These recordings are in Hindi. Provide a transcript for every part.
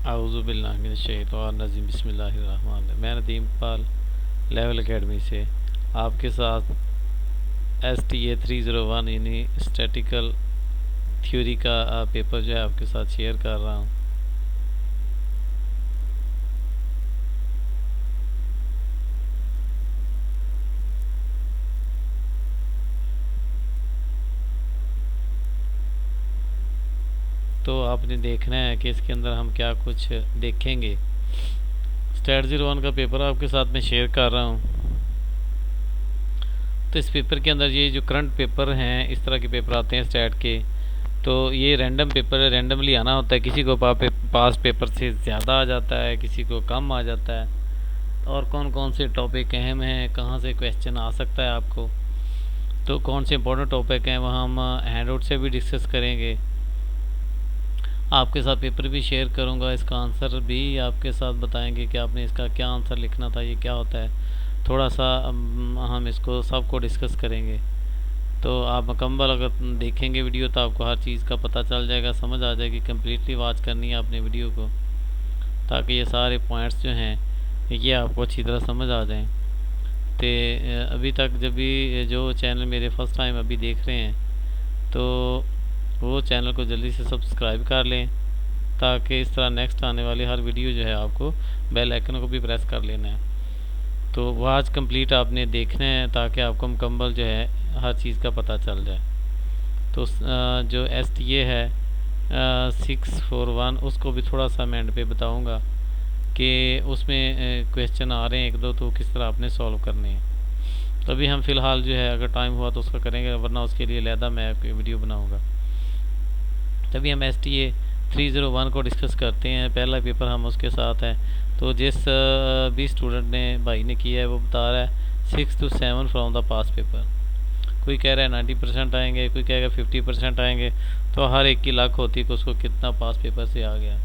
आऊज़ुबिल्लाहिमिनश्शैतानिर्रजीम बिस्मिल्लाहिर्रहमानिर्रहीम। मैं नदीम इकबाल लेवल एकेडमी से आपके साथ STA 301 यानी स्टैटिकल थ्योरी का पेपर जो है आपके साथ शेयर कर रहा हूँ। तो आपने देखना है कि इसके अंदर हम क्या कुछ देखेंगे। स्टैट 01 का पेपर आपके साथ में शेयर कर रहा हूँ। तो इस पेपर के अंदर ये जो करंट पेपर हैं, इस तरह के पेपर आते हैं स्टैट के, तो ये रैंडम पेपर है, रैंडमली आना होता है। किसी को पास पेपर से ज़्यादा आ जाता है, किसी को कम आ जाता है। और कौन कौन से टॉपिक अहम हैं, कहाँ से क्वेश्चन आ सकता है आपको, तो कौन से इंपॉर्टेंट टॉपिक हैं वहाँ हम हैंड आउट से भी डिस्कस करेंगे। आपके साथ पेपर भी शेयर करूँगा, इसका आंसर भी आपके साथ बताएंगे कि आपने इसका क्या आंसर लिखना था, ये क्या होता है। थोड़ा सा हम इसको सबको डिस्कस करेंगे। तो आप मुकम्मल अगर देखेंगे वीडियो तो आपको हर चीज़ का पता चल जाएगा, समझ आ जाएगी। कम्प्लीटली वॉच करनी है आपने वीडियो को, ताकि ये सारे पॉइंट्स जो हैं ये आपको अच्छी तरह समझ आ जाएं। तो अभी तक जब भी जो चैनल मेरे फर्स्ट टाइम अभी देख रहे हैं तो वो चैनल को जल्दी से सब्सक्राइब कर लें, ताकि इस तरह नेक्स्ट आने वाली हर वीडियो जो है आपको बेल आइकन को भी प्रेस कर लेना है। तो वॉच कंप्लीट आपने देखना है ताकि आपको मुकम्मल जो है हर चीज़ का पता चल जाए। तो जो STA है 641 उसको भी थोड़ा सा मैं एंड पे बताऊंगा कि उसमें क्वेश्चन आ रहे हैं एक दो, तो किस तरह आपने सॉल्व करने हैं। तो अभी हम फ़िलहाल जो है अगर टाइम हुआ तो उसका करेंगे, वरना उसके लिए अलहदा मैं वीडियो बनाऊँगा। तभी हम STA 301 को डिस्कस करते हैं। पहला पेपर हम उसके साथ है। तो जिस भी स्टूडेंट ने भाई ने किया है वो बता रहा है 6 to 7 from the pass paper. कोई कह रहा है 90% आएंगे, कोई कहेगा 50% आएंगे। तो हर एक की लक होती है कि उसको कितना पास पेपर से आ गया,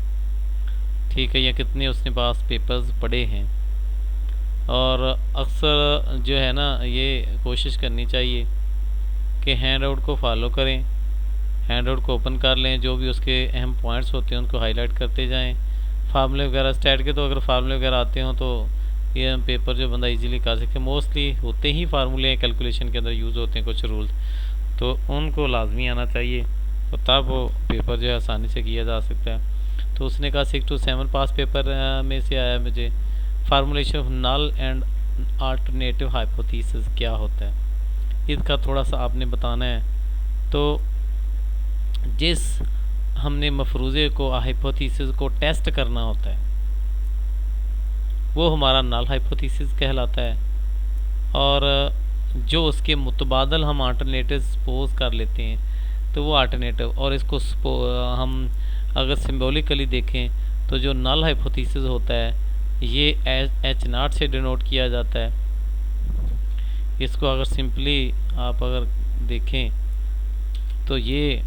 ठीक है, या कितने उसने पास पेपर्स पढ़े हैं। और अक्सर जो है ना ये कोशिश करनी चाहिए कि हैंड आउट को फॉलो करें, हैंड आउट को ओपन कर लें, जो भी उसके अहम पॉइंट्स होते हैं उनको हाईलाइट करते जाएं। फार्मूले वगैरह स्टैट के तो अगर फार्मूले वगैरह आते हों तो ये पेपर जो बंदा इजीली कर सके। मोस्टली होते ही फार्मूले कैलकुलेशन के अंदर यूज़ होते हैं कुछ रूल्स, तो उनको लाजमी आना चाहिए, तो तब वो पेपर जो है आसानी से किया जा सकता है। तो उसने कहा 6 to 7 पास पेपर में से आया मुझे formulation of null and alternative hypothesis क्या होता है, इसका थोड़ा सा आपने बताना है। तो जिस हमने मफरूज़े को हाइपोथेसिस को टेस्ट करना होता है वो हमारा नल हाइपोथेसिस कहलाता है। और जो उसके मुतबादल हम अल्टरनेटिव सपोज कर लेते हैं तो वो अल्टरनेटिव, और इसको हम अगर सिंबॉलिकली देखें तो जो नल हाइपोथेसिस होता है ये H0 से डिनोट किया जाता है। इसको अगर सिंपली आप अगर देखें तो ये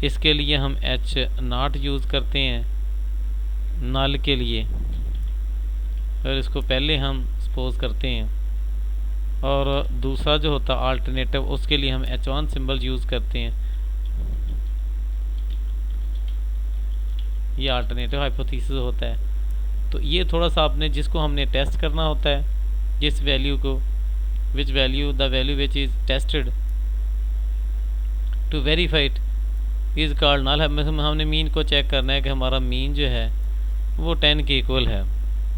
इसके लिए हम H0 यूज़ करते हैं नल के लिए, और इसको पहले हम सपोज करते हैं। और दूसरा जो होता है अल्टरनेटिव उसके लिए हम H1 सिंबल यूज़ करते हैं। ये अल्टरनेटिव हाइपोथेसिस होता है। तो ये थोड़ा सा आपने जिसको हमने टेस्ट करना होता है, जिस वैल्यू को which value the value which is tested to verified is called null. हमने मीन को चेक करना है कि हमारा मीन जो है वो 10 के इक्वल है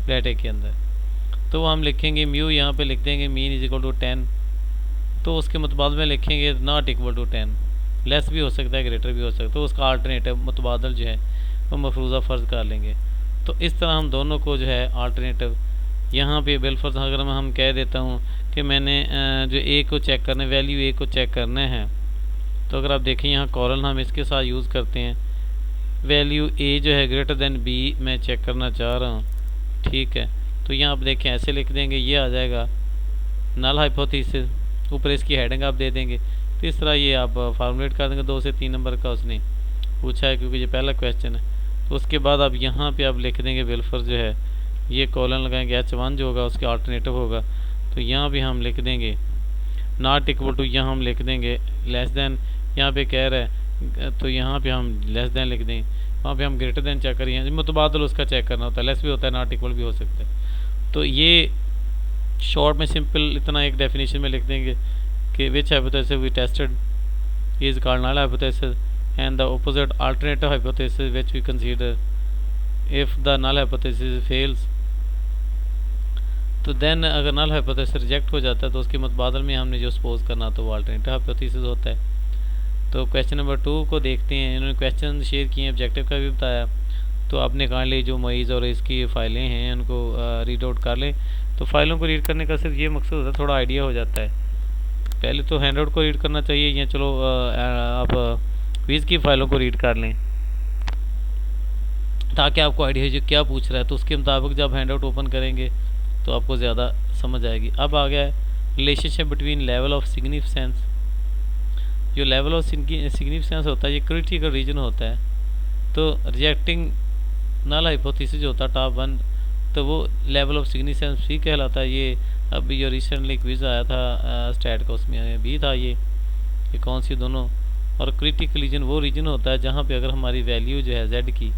डेटा के अंदर। तो हम लिखेंगे म्यू, यहाँ पे लिख देंगे मीन इज इक्वल टू 10। तो उसके मुतबादल में लिखेंगे नॉट इक्वल टू 10, लेस भी हो सकता है ग्रेटर भी हो सकता है। तो उसका अल्टरनेटिव मुतबादल जो है वो मफरूज़ा फ़र्ज़ कर लेंगे। तो इस तरह हम दोनों को जो है अल्टरनेटिव यहाँ पे बिलफर्ज अगर हम कह देता हूँ कि मैंने जो ए को चेक करना है, वैल्यू ए को चेक करना है, तो अगर आप देखें यहाँ कॉलन हम इसके साथ यूज़ करते हैं। वैल्यू ए जो है ग्रेटर देन बी मैं चेक करना चाह रहा हूँ, ठीक है। तो यहाँ आप देखें ऐसे लिख देंगे, ये आ जाएगा नल हाइपोथेसिस, ऊपर इसकी हेडिंग आप दे देंगे। तो इस तरह ये आप फार्मूलेट कर देंगे। 2 से 3 नंबर का उसने पूछा है क्योंकि ये पहला क्वेश्चन है। तो उसके बाद आप यहाँ पे आप लिख देंगे बिलफर्ज जो है, ये कॉलन लगाएंगे, H1 जो होगा उसके अल्टरनेटिव होगा। तो यहाँ भी हम लिख देंगे नॉट इक्वल टू, यहाँ हम लिख देंगे लेस दैन, यहाँ पे कह रहा है तो यहाँ पे हम लेस दैन लिख दें। वहाँ पे हम ग्रेटर देन चेक करें, मुतबादल उसका चेक करना होता है, लेस भी होता है, नॉट इक्वल भी हो सकता है। तो ये शॉर्ट में सिंपल इतना एक डेफिनेशन में लिख देंगे कि which hypothesis we tested is called null hypothesis and the opposite alternative hypothesis which we consider. If the null hypothesis fails, तो देन अगर नल हाइपोथेसिस रिजेक्ट हो जाता है तो उसके मुतबादल में हमने जो सपोज करना तो वो अल्टरनेटिव हाइपोथेसिस होता है। तो क्वेश्चन नंबर 2 को देखते हैं। इन्होंने क्वेश्चन शेयर किए, ऑब्जेक्टिव का भी बताया। तो आपने काइंडली जो मईज़ और इसकी फ़ाइलें हैं उनको रीड आउट कर लें। तो फाइलों को रीड करने का सिर्फ ये मकसद होता है, थोड़ा आइडिया हो जाता है। पहले तो हैंड आउट को रीड करना चाहिए, या चलो आप क्विज़ की फ़ाइलों को रीड कर लें ताकि आपको आइडिया हो जो क्या पूछ रहा है। तो उसके मुताबिक जब हैंड आउट ओपन करेंगे तो आपको ज़्यादा समझ आएगी। अब आ गया है relationship between level of significance. जो लेवल ऑफ सिग्निफिकेंस होता है ये क्रिटिकल रीजन होता है। तो रिजेक्टिंग नल हाइपोथेसिस जो होता है टॉप 1, तो वो लेवल ऑफ सिग्निफिकेंस भी कहलाता है। ये अभी जो रिसेंटली क्विज़ आया था स्टैट का, उसमें भी था ये कौन सी दोनों। और क्रिटिकल रीजन वो रीजन होता है जहाँ पे अगर हमारी वैल्यू जो है जेड की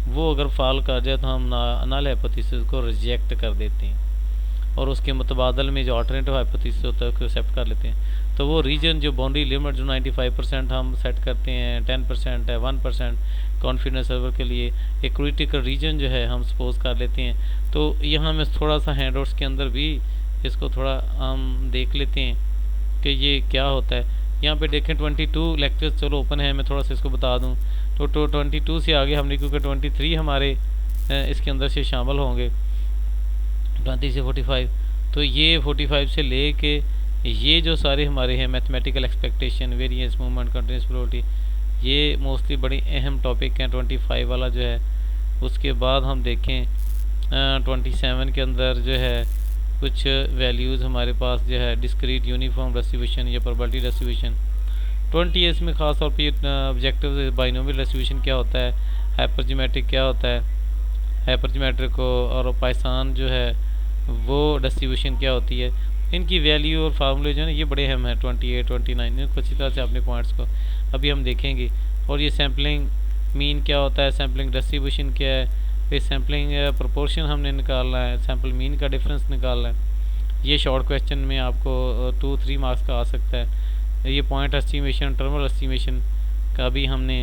वो अगर फॉल कर जाए तो हम नल हाइपोथेसिस को रिजेक्ट कर देते हैं, और उसके मुतबादल में जो अल्टरनेटिव हाइपोथेसिस होता है उसको एक्सेप्ट कर लेते हैं। तो वो रीजन जो बाउंड्री लिमिट जो 95% हम सेट करते हैं, 10% है, 1% कॉन्फिडेंस सर्वर के लिए, एक क्रिटिकल रीजन जो है हम सपोज कर लेते हैं। तो यहाँ में थोड़ा सा हैंडआउट्स के अंदर भी इसको थोड़ा हम देख लेते हैं कि ये क्या होता है। यहाँ पे देखें 22 लेक्चर्स चलो ओपन है, मैं थोड़ा सा इसको बता दूँ। तो 22 से आगे हमने, क्योंकि 23 हमारे इसके अंदर से शामिल होंगे 20 से 45, तो ये 45 से ले के ये जो सारे हमारे हैं mathematical expectation, variance, movement, continuous probability, ये मोस्टली बड़ी अहम टॉपिक हैं। 25 वाला जो है, उसके बाद हम देखें 27 के अंदर जो है कुछ वैल्यूज़ हमारे पास जो है डिस्क्रीट यूनिफॉर्म डिस्ट्रीब्यूशन या प्रोबेबिलिटी डिस्ट्रीब्यूशन। 28 में ख़ास तौर पर ऑब्जेक्टिव बाइनोमियल डिस्ट्रीब्यूशन क्या होता है, हाइपरजियोमेट्रिक क्या होता है, हाइपरजियोमेट्रिक और पाइथन जो है वो डिस्ट्रीब्यूशन क्या होती है, इनकी वैल्यू और फार्मूले जो है ये बड़े अहम हैं। 28, 29 इनको अच्छी तरह से अपने पॉइंट्स को अभी हम देखेंगे। और ये सैम्पलिंग मीन क्या होता है, सैम्पलिंग डिस्ट्रीब्यूशन क्या है, फिर सैम्पलिंग प्रोपोर्शन हमने निकालना है, सैम्पल मीन का डिफरेंस निकालना है। ये शॉर्ट क्वेश्चन में आपको 2-3 मार्क्स का आ सकता है। ये पॉइंट एस्टिमेशन, टर्मल एस्टिमेशन का भी हमने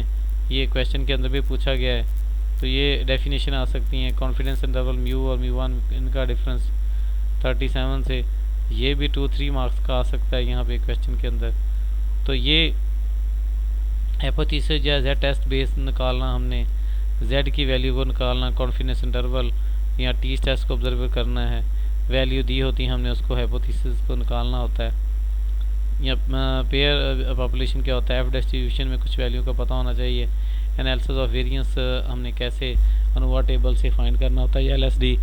ये क्वेश्चन के अंदर भी पूछा गया है। तो ये डेफिनेशन आ सकती हैं। कॉन्फिडेंस इंटरवल म्यू और म्यू वन इनका डिफरेंस 37 से, ये भी 2-3 मार्क्स का आ सकता है यहाँ पे क्वेश्चन के अंदर। तो ये हाइपोथेसिस या जेड टेस्ट बेस निकालना, हमने जेड की वैल्यू को निकालना, कॉन्फिडेंस इंटरवल या टी टेस्ट को ऑब्जर्व करना है, वैल्यू दी होती है हमने उसको हाइपोथेसिस को निकालना होता है। या पेयर पॉपुलेशन क्या होता है, एफ डिस्ट्रीब्यूशन में कुछ वैल्यू का पता होना चाहिए। एनालिसिस ऑफ वेरिएंस हमने कैसे अनुवा टेबल से फाइंड करना होता है, या एलएसडी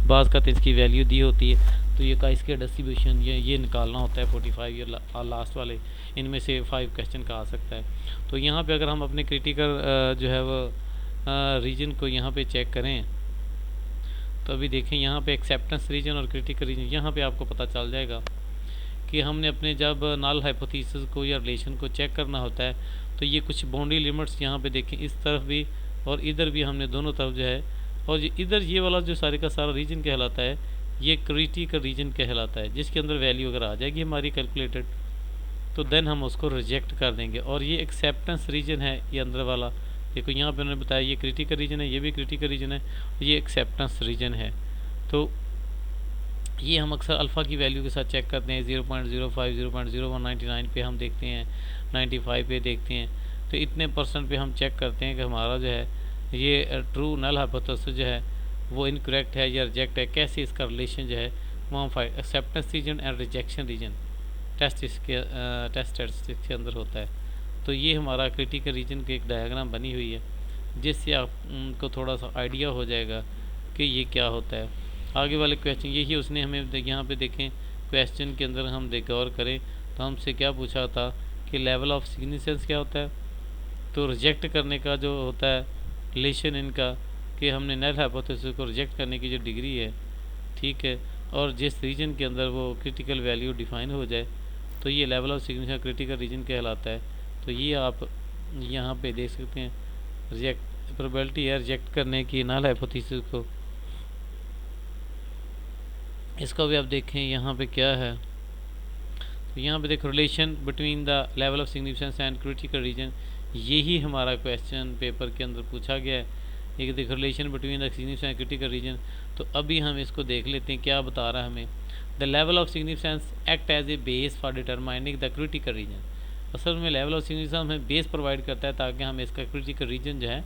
बाज़ का इसकी वैल्यू दी होती है, तो ये का इसके डिस्ट्रीब्यूशन ये निकालना होता है। 45 ये लास्ट वाले इनमें से 5 क्वेश्चन का आ सकता है। तो यहाँ पे अगर हम अपने क्रिटिकल जो है वो रीजन को यहाँ पे चेक करें तो अभी देखें यहाँ पे एक्सेप्टेंस रीजन और क्रिटिकल रीजन, यहाँ पे आपको पता चल जाएगा कि हमने अपने जब नल हाइपोथेसिस को या रिलेशन को चेक करना होता है तो ये कुछ बाउंड्री लिमिट्स यहाँ पे देखें, इस तरफ भी और इधर भी हमने दोनों तरफ जो है, और इधर ये वाला जो सारे का सारा रीजन कहलाता है ये क्रिटिकल रीजन कहलाता है, जिसके अंदर वैल्यू अगर आ जाएगी हमारी कैलकुलेटेड तो देन हम उसको रिजेक्ट कर देंगे। और ये एक्सेप्टेंस रीजन है, ये अंदर वाला देखो यहाँ पे उन्होंने बताया ये क्रिटिकल रीजन है, ये भी क्रिटिकल रीजन है, ये एक्सेप्टेंस रीजन है। तो ये हम अक्सर अल्फ़ा की वैल्यू के साथ चेक करते हैं। 0.05, 0.01, 99 पे हम देखते हैं, 95 पे देखते हैं। तो इतने % पे हम चेक करते हैं कि हमारा जो है ये ट्रू नल हाइपोथेसिस जो है वो इनकरेक्ट है या रिजेक्ट है, कैसे इसका रिलेशन जो है वो हम acceptance region and rejection region test के अंदर होता है। तो ये हमारा क्रिटिकल रीजन की एक डायग्राम बनी हुई है, जिससे आपको थोड़ा सा आइडिया हो जाएगा कि ये क्या होता है। आगे वाले क्वेश्चन यही उसने हमें यहाँ पे देखें क्वेश्चन के अंदर हम गौर करें तो हमसे क्या पूछा था कि लेवल ऑफ सिग्निफिकेंस क्या होता है। तो रिजेक्ट करने का जो होता है रिलेशन इनका, कि हमने नल हाइपोथेसिस को रिजेक्ट करने की जो डिग्री है, ठीक है, और जिस रीजन के अंदर वो क्रिटिकल वैल्यू डिफाइन हो जाए तो ये level of significance critical reason कहलाता है। तो ये आप यहाँ पे देख सकते हैं रिजेक्ट प्रोबेबिलिटी है रिजेक्ट करने की नल हाइपोथेसिस को। इसको भी आप देखें यहाँ पे क्या है, तो यहाँ पे देखो relation between the level of significance and critical reason, यही हमारा क्वेश्चन पेपर के अंदर पूछा गया है। एक देखो relation between the significance and critical region, तो अभी हम इसको देख लेते हैं क्या बता रहा है हमें। The level of significance act as a base for determining the critical region. असल में लेवल ऑफ सिग्निफिकेंस हमें बेस प्रोवाइड करता है ताकि हम इसका क्रिटिकल रीजन जो है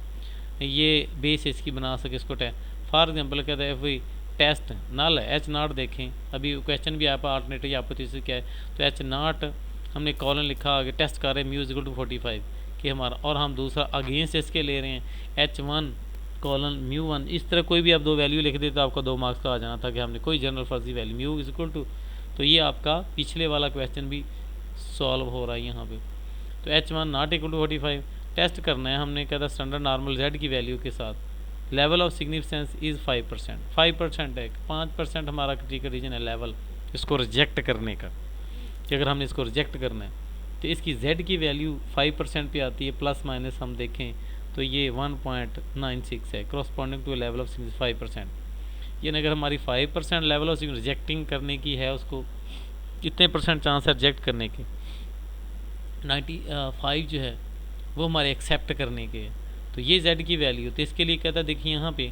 ये बेस इसकी बना सके इसको। फॉर एग्जाम्पल कहता है वही टेस्ट नल एच नॉट देखें, अभी क्वेश्चन भी आप आल्टरनेटिव हाइपोथेसिस क्या है, तो एच नॉट हमने कॉलन लिखा आगे टेस्ट कर रहे हैं म्यू इक्वल टू 45 कि हमारा, और हम दूसरा अगेंस्ट इसके ले रहे हैं H1 कॉलन म्यू 1। इस तरह कोई भी आप दो वैल्यू लिख देते तो आपका 2 मार्क्स का आ जाना था कि हमने कोई जनरल फर्जी वैल्यू म्यू इक्वल टू, तो ये आपका पिछले वाला क्वेश्चन भी सॉल्व हो रहा है यहाँ पे। तो H1 not equal to 45 test करना है हमने, कहता स्टैंडर्ड नॉर्मल Z की वैल्यू के साथ। लेवल ऑफ सिग्निफिकेंस इज़ 5%, 5% है, 5% हमारा क्रिटिकल रीजन है लेवल इसको रिजेक्ट करने का, कि अगर हमने इसको रिजेक्ट करना है तो इसकी Z की वैल्यू 5% पे आती है, प्लस माइनस हम देखें तो ये 1.96 है, करस्पॉन्डिंग टू लेवल ऑफ 5%। यानी अगर हमारी 5% लेवल ऑफ रिजेक्टिंग करने की है, उसको कितने परसेंट चांस है रिजेक्ट करने के, 95 जो है वो हमारे एक्सेप्ट करने के। तो ये Z की वैल्यू, तो इसके लिए कहता है देखिए यहाँ पे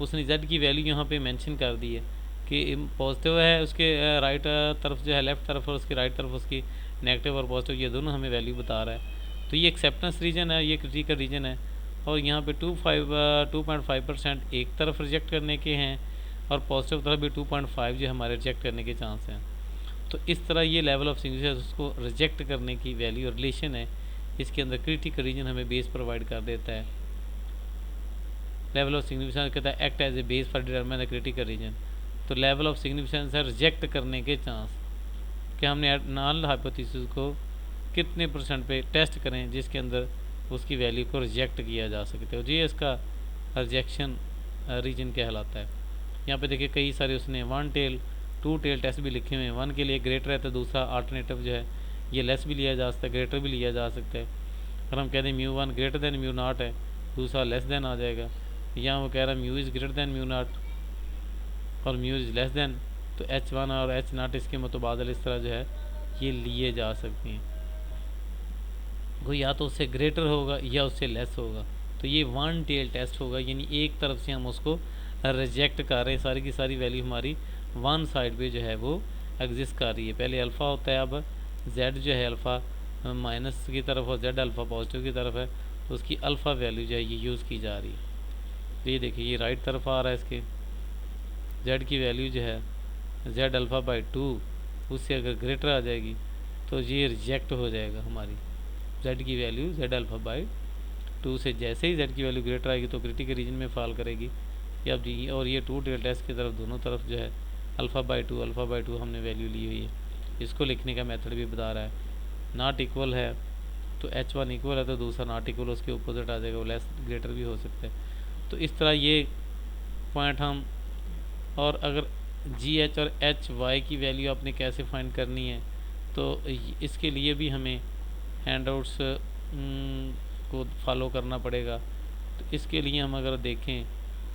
उसने Z की वैल्यू यहाँ पे मेंशन कर दी है कि पॉजिटिव है उसके राइट तरफ जो है, लेफ्ट तरफ और उसकी राइट तरफ उसकी नेगेटिव और पॉजिटिव, ये दोनों हमें वैल्यू बता रहा है। तो ये एक्सेप्टेंस रीजन है, ये क्रिटिकल रीजन है, और यहाँ पे 2.5% एक तरफ रिजेक्ट करने के हैं और पॉजिटिव तरफ भी 2.5 जो हमारे रिजेक्ट करने के चांस हैं। तो इस तरह ये लेवल ऑफ सिग्निफिकेंस उसको रिजेक्ट करने की वैल्यू और रिलेशन है, इसके अंदर क्रिटिकल रीजन हमें बेस प्रोवाइड कर देता है। लेवल ऑफ सिग्निफिकेंस कहता है act as a base for determine the critical region. तो लेवल ऑफ सिग्निफिकेंस है रिजेक्ट करने के चांस कि हमने नल हाइपोथेसिस को कितने परसेंट पे टेस्ट करें जिसके अंदर उसकी वैल्यू को रिजेक्ट किया जा सकते हो, ये इसका रिजेक्शन रीजन कहलाता है। यहाँ पे देखिए कई सारे उसने 1 टेल 2 टेल टेस्ट भी लिखे हुए हैं। 1 के लिए ग्रेटर है तो दूसरा अल्टरनेटिव जो है ये लेस भी लिया जा सकता है, ग्रेटर भी लिया जा सकता है। अगर हम कहते हैं mu 1 greater than mu naught है, दूसरा लेस दैन आ जाएगा। यहाँ वो कह रहा है mu is greater than mu naught और म्यू इज़ लेस दैन, तो H1 और H नॉट इसके मुतबादल इस तरह जो है ये लिए जा सकती हैं, वो या तो उससे ग्रेटर होगा या उससे लेस होगा। तो ये 1 टेल टेस्ट होगा, यानी एक तरफ से हम उसको रिजेक्ट कर रहे हैं, सारी की सारी वैल्यू हमारी वन साइड पे जो है वो एग्जिस्ट कर रही है। पहले अल्फ़ा होता है, अब Z जो है अल्फ़ा माइनस की तरफ और Z अल्फ़ा पॉजिटिव की तरफ है, तो उसकी अल्फ़ा वैल्यू जो है ये यूज़ की जा रही है। तो ये देखिए ये राइट तरफ आ रहा है, इसके Z की वैल्यू जो है Z अल्फ़ा बाई 2 उससे अगर ग्रेटर आ जाएगी तो ये रिजेक्ट हो जाएगा हमारी Z की वैल्यू Z अल्फ़ा बाई 2 से। जैसे ही Z की वैल्यू ग्रेटर आएगी तो क्रिटिकल रीजन में फॉल करेगी। या अब जी और ये 2 टेल टेस्ट की तरफ दोनों तरफ जो है अल्फ़ा बाई 2 हमने वैल्यू ली हुई है। इसको लिखने का मेथड भी बता रहा है। नॉट इक्वल है तो H1 इक्वल है तो दूसरा नॉट इक्वल उसके अपोजिट आ जाएगा, वो लेस ग्रेटर भी हो सकता है। तो इस तरह ये पॉइंट हम, और अगर GH और HY की वैल्यू आपने कैसे फाइंड करनी है तो इसके लिए भी हमें हैंडआउट्स को फॉलो करना पड़ेगा। तो इसके लिए हम अगर देखें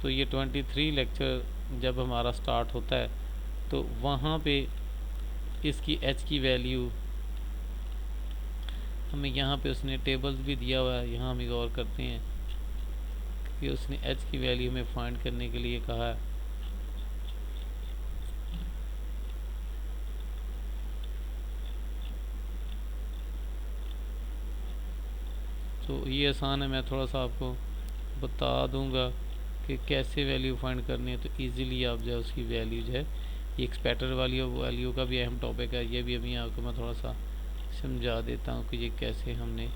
तो ये 23 लेक्चर जब हमारा स्टार्ट होता है तो वहाँ पे इसकी H की वैल्यू हमें यहाँ पे उसने टेबल्स भी दिया हुआ है, यहाँ हम गौर करते हैं कि उसने H की वैल्यू हमें फाइंड करने के लिए कहा है। तो ये आसान है, मैं थोड़ा सा आपको बता दूंगा कि कैसे वैल्यू फाइंड करनी है, तो इजीली आप जो है उसकी वैल्यू जो है, ये एक्सपेक्टेड वैल्यू का भी अहम टॉपिक है, ये भी अभी आपको मैं थोड़ा सा समझा देता हूँ कि ये कैसे हमने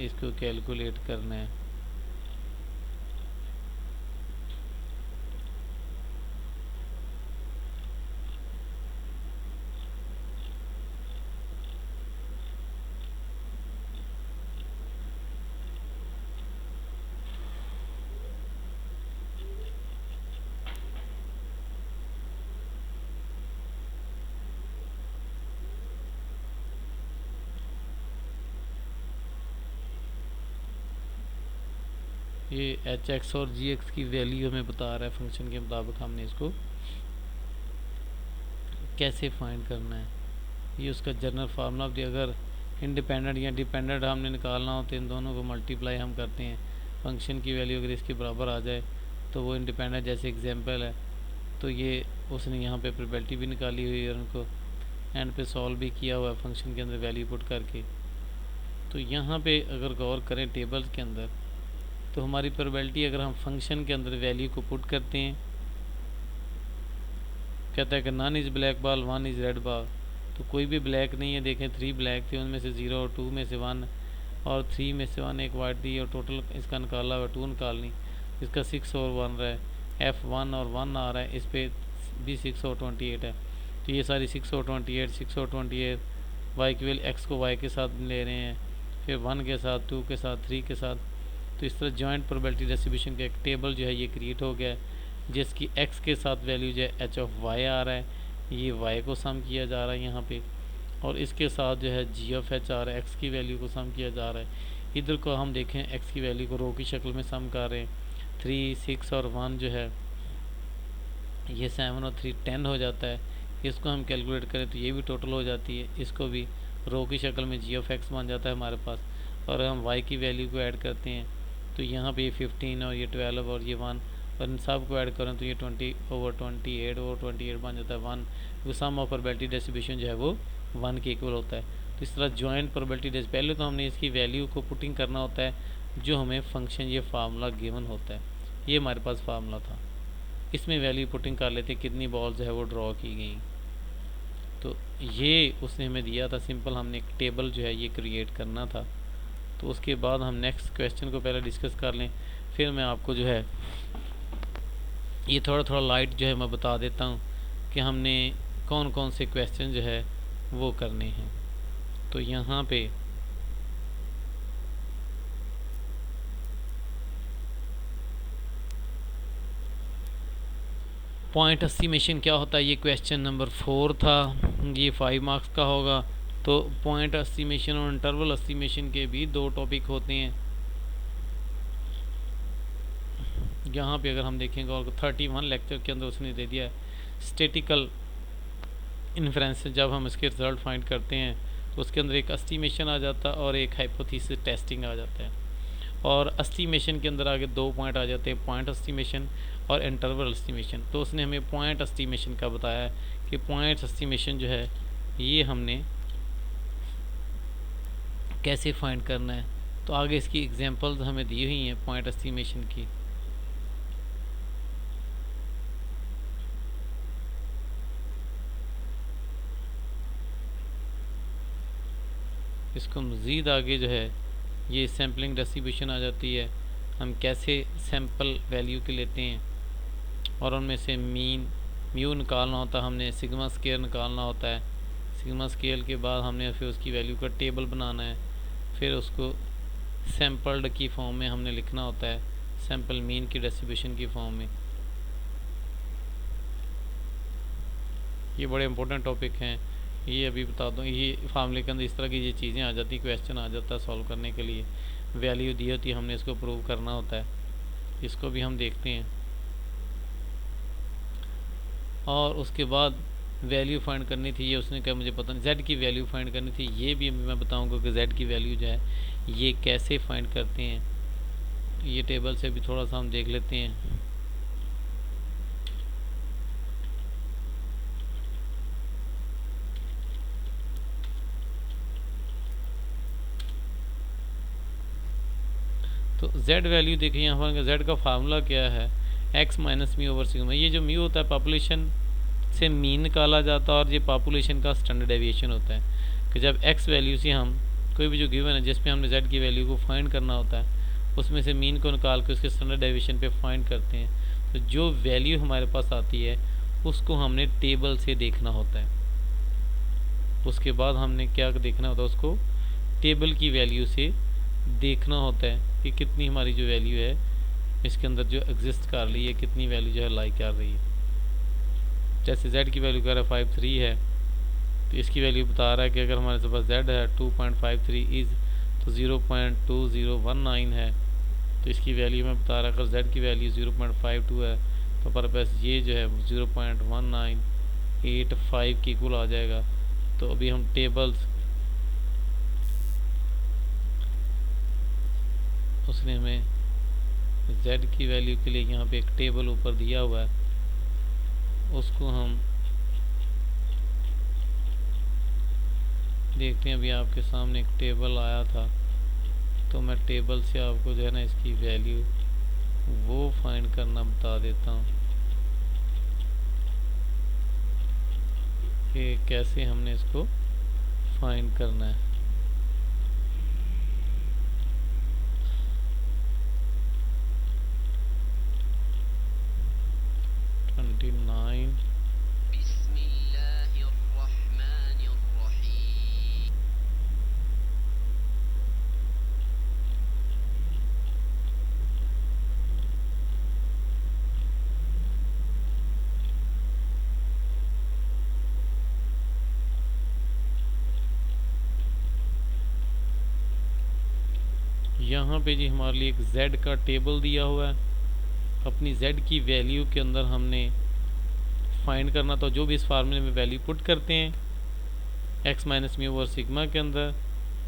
इसको कैलकुलेट करना है। ये एच एक्स और जी एक्स की वैल्यू हमें बता रहा है फंक्शन के मुताबिक हमने इसको कैसे फाइंड करना है। ये उसका जनरल फार्मूला भी, अगर इंडिपेंडेंट या डिपेंडेंट हमने निकालना हो तो इन दोनों को मल्टीप्लाई हम करते हैं। फंक्शन की वैल्यू अगर इसके बराबर आ जाए तो वो इंडिपेंडेंट, जैसे एग्जांपल है तो ये उसने यहाँ पे प्रोबेबिलिटी भी निकाली हुई है और उनको एंड पे सॉल्व भी किया हुआ है फंक्शन के अंदर वैल्यू पुट करके। तो यहाँ पे अगर गौर करें टेबल्स के अंदर, तो हमारी प्रोबेबिलिटी अगर हम फंक्शन के अंदर वैल्यू को पुट करते हैं, कहता है कि none is black ball, one is red ball, तो कोई भी ब्लैक नहीं है। देखें 3 ब्लैक थे, उनमें से 0 और 2 में से 1 और 3 में से 1 एक वाइट दी और टोटल इसका निकाला हुआ 2 निकालनी, इसका 6 और 1 रहा है, F1 और 1 आ रहा है, इस पर भी 6 और 28 है। तो ये सारी 6 और 28 वाई की वैल्यू एक्स को वाई के साथ ले रहे हैं, फिर 1 के साथ, 2 के साथ, 3 के साथ। तो इस तरह जॉइंट प्रोबेबिलिटी डिस्ट्रीब्यूशन का एक टेबल जो है ये क्रिएट हो गया है, जिसकी एक्स के साथ वैल्यू जो है एच ऑफ वाई आ रहा है, ये वाई को सम किया जा रहा है यहाँ पे, और इसके साथ जो है जी ऑफ एच आ रहा है, एक्स की वैल्यू को सम किया जा रहा है। इधर को हम देखें एक्स की वैल्यू को रो की शक्ल में सम कर रहे हैं, 3, 6 और 1 जो है ये 7 और 3 10 हो जाता है। इसको हम कैलकुलेट करें तो ये भी टोटल हो जाती है, इसको भी रो की शक्ल में जी ऑफ एक्स बन जाता है हमारे पास, और हम वाई की वैल्यू को ऐड करते हैं तो यहाँ पे ये 15 और ये 12 और ये 1, और इन सब को ऐड करें तो ये 20/28 और 28 बन जाता है 1। वो सम ऑफ प्रोबेबिलिटी डिस्ट्रीब्यूशन जो है वो 1 के इक्वल होता है। तो इस तरह जॉइंट प्रोबेबिलिटी पहले तो हमने इसकी वैल्यू को पुटिंग करना होता है, जो हमें फंक्शन ये फार्मूला गिवन होता है, ये हमारे पास फार्मूला था, इसमें वैल्यू पुटिंग कर लेते कितनी बॉल्स है वो ड्रॉ की गई। तो ये उसने हमें दिया था सिंपल, हमने एक टेबल जो है ये क्रिएट करना था। तो उसके बाद हम नेक्स्ट क्वेश्चन को पहले डिस्कस कर लें, फिर मैं आपको जो है ये थोड़ा थोड़ा लाइट जो है मैं बता देता हूँ कि हमने कौन कौन से क्वेश्चन जो है वो करने हैं। तो यहाँ पे पॉइंट एस्टिमेशन क्या होता है, ये क्वेश्चन नंबर 4 था, ये 5 मार्क्स का होगा। तो पॉइंट एस्टिमेशन और इंटरवल एस्टिमेशन के भी 2 टॉपिक होते हैं। यहाँ पे अगर हम देखेंगे और 31 लेक्चर के अंदर उसने दे दिया है स्टैटिकल इन्फ्रेंस, जब हम इसके रिजल्ट फाइंड करते हैं तो उसके अंदर एक एस्टिमेशन आ जाता है और एक हाइपोथेसिस टेस्टिंग आ जाता है, और एस्टिमेशन के अंदर आगे 2 पॉइंट आ जाते हैं, पॉइंट एस्टिमेशन और इंटरवल एस्टिमेशन। तो उसने हमें पॉइंट एस्टिमेशन का बताया है कि पॉइंट एस्टिमेशन जो है ये हमने कैसे फाइंड करना है। तो आगे इसकी एग्जांपल्स हमें दी हुई हैं पॉइंट एस्टिमेशन की। इसको मज़ीद आगे जो है ये सैम्पलिंग डिस्ट्रीब्यूशन आ जाती है, हम कैसे सैम्पल वैल्यू के लेते हैं और उनमें से मीन म्यू निकालना होता है, हमने सिग्मा स्केयर निकालना होता है। सिग्मा स्केल के बाद हमने फिर उसकी वैल्यू का टेबल बनाना है, फिर उसको सैम्पल्ड की फॉर्म में हमने लिखना होता है, सैम्पल मीन की डिस्ट्रीब्यूशन की फॉर्म में। ये बड़े इंपॉर्टेंट टॉपिक हैं, ये अभी बता दूँ। ये फार्मूले के अंदर इस तरह की ये चीज़ें आ जाती, क्वेश्चन आ जाता है सॉल्व करने के लिए, वैल्यू दी होती है, हमने इसको प्रूव करना होता है। इसको भी हम देखते हैं और उसके बाद वैल्यू फाइंड करनी थी, ये उसने कहा मुझे पता नहीं, जेड की वैल्यू फाइंड करनी थी, ये भी मैं बताऊंगा कि जेड की वैल्यू जो है ये कैसे फाइंड करते हैं। ये टेबल से भी थोड़ा सा हम देख लेते हैं। तो z वैल्यू देखिए यहाँ पर, z का फार्मूला क्या है, x minus mu over sigma. ये जो म्यू होता है पॉपुलेशन से मीन निकाला जाता है, और ये पॉपुलेशन का स्टैंडर्ड डेविएशन होता है कि जब x वैल्यू से हम कोई भी जो गिवन है जिसमें हमने z की वैल्यू को फाइंड करना होता है उसमें से मीन को निकाल के उसके स्टैंडर्ड डेविएशन पे फाइंड करते हैं, तो जो वैल्यू हमारे पास आती है उसको हमने टेबल से देखना होता है। उसके बाद हमने क्या देखना होता है, उसको टेबल की वैल्यू से देखना होता है कि कितनी हमारी जो वैल्यू है इसके अंदर जो एग्जिस्ट कर रही है, कितनी वैल्यू जो है लाई कर रही है। जैसे z की वैल्यू कह रहा है 53 है, तो इसकी वैल्यू बता रहा है कि अगर हमारे पास z है 2.53 इज़ तो 0.2019 है, तो इसकी वैल्यू मैं बता रहा, अगर z की वैल्यू 0.52 है तो हमारे पास ये जो है 0.1985 की इक्वल आ जाएगा। तो अभी हम टेबल्स, उसने हमें z की वैल्यू के लिए यहाँ पे एक टेबल ऊपर दिया हुआ है, उसको हम देखते हैं। अभी आपके सामने एक टेबल आया था, तो मैं टेबल से आपको जो है ना इसकी वैल्यू वो फाइंड करना बता देता हूँ कि कैसे हमने इसको फाइंड करना है। यहाँ पे जी हमारे लिए एक z का टेबल दिया हुआ है। अपनी z की वैल्यू के अंदर हमने फाइंड करना, तो जो भी इस फार्मूले में वैल्यू पुट करते हैं x माइनस म्यू और सिग्मा के अंदर,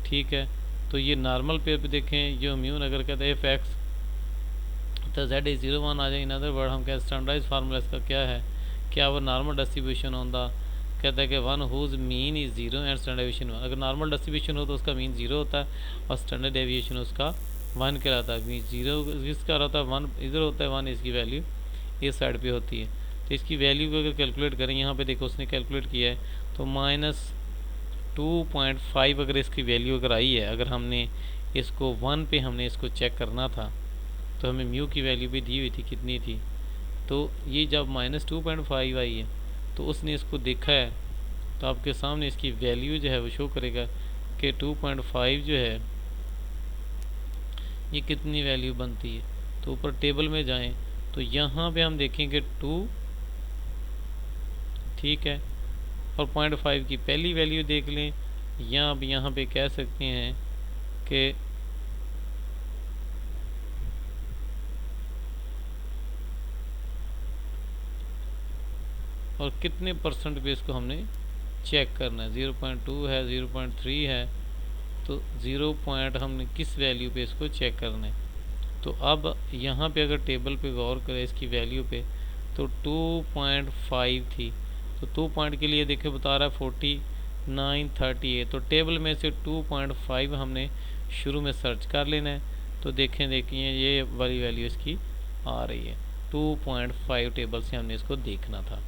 ठीक है। तो ये नॉर्मल पेयर पे देखें, जो म्यू अगर कहते हैं एफ एक्स तो z इज 0 1 आ जाए। इन अदर वर्ड हम कहते स्टैंडर्डाइज फार्मूला इसका क्या है, क्या वो नॉर्मल डिस्ट्रीब्यूशन होता, कहता है कि one whose mean is 0 and standard deviation 1। अगर नॉर्मल डिस्ट्रीब्यूशन हो तो उसका मीन 0 होता है और स्टैंडर्ड डेविएशन उसका 1 कहलाता है। मीन 0 इसका रहता है 1 इधर होता है, 1 इसकी वैल्यू इस साइड पे होती है। तो इसकी वैल्यू को अगर कैलकुलेट करें, यहाँ पे देखो उसने कैलकुलेट किया है तो -2.5 अगर इसकी वैल्यू अगर आई है, अगर हमने इसको 1 पे हमने इसको चेक करना था तो हमें म्यू की वैल्यू भी दी हुई थी, कितनी थी, तो ये जब -2.5 आई है तो उसने इसको देखा है, तो आपके सामने इसकी वैल्यू जो है वो शो करेगा कि 2.5 जो है ये कितनी वैल्यू बनती है। तो ऊपर टेबल में जाएं तो यहाँ पे हम देखेंगे 2, ठीक है, और 0.5 की पहली वैल्यू देख लें, या अब यहाँ पे कह सकते हैं कि और कितने परसेंट पे इसको हमने चेक करना है। 0.2 है, 0.3 है, तो 0 पॉइंट हमने किस वैल्यू पे इसको चेक करना है। तो अब यहाँ पे अगर टेबल पे गौर करें इसकी वैल्यू पे तो 2.5 थी, तो 2 पॉइंट के लिए देखिए बता रहा है 4938। तो टेबल में से 2.5 हमने शुरू में सर्च कर लेना है। तो देखिए ये वाली वैल्यू इसकी आ रही है 2.5। टेबल से हमने इसको देखना था।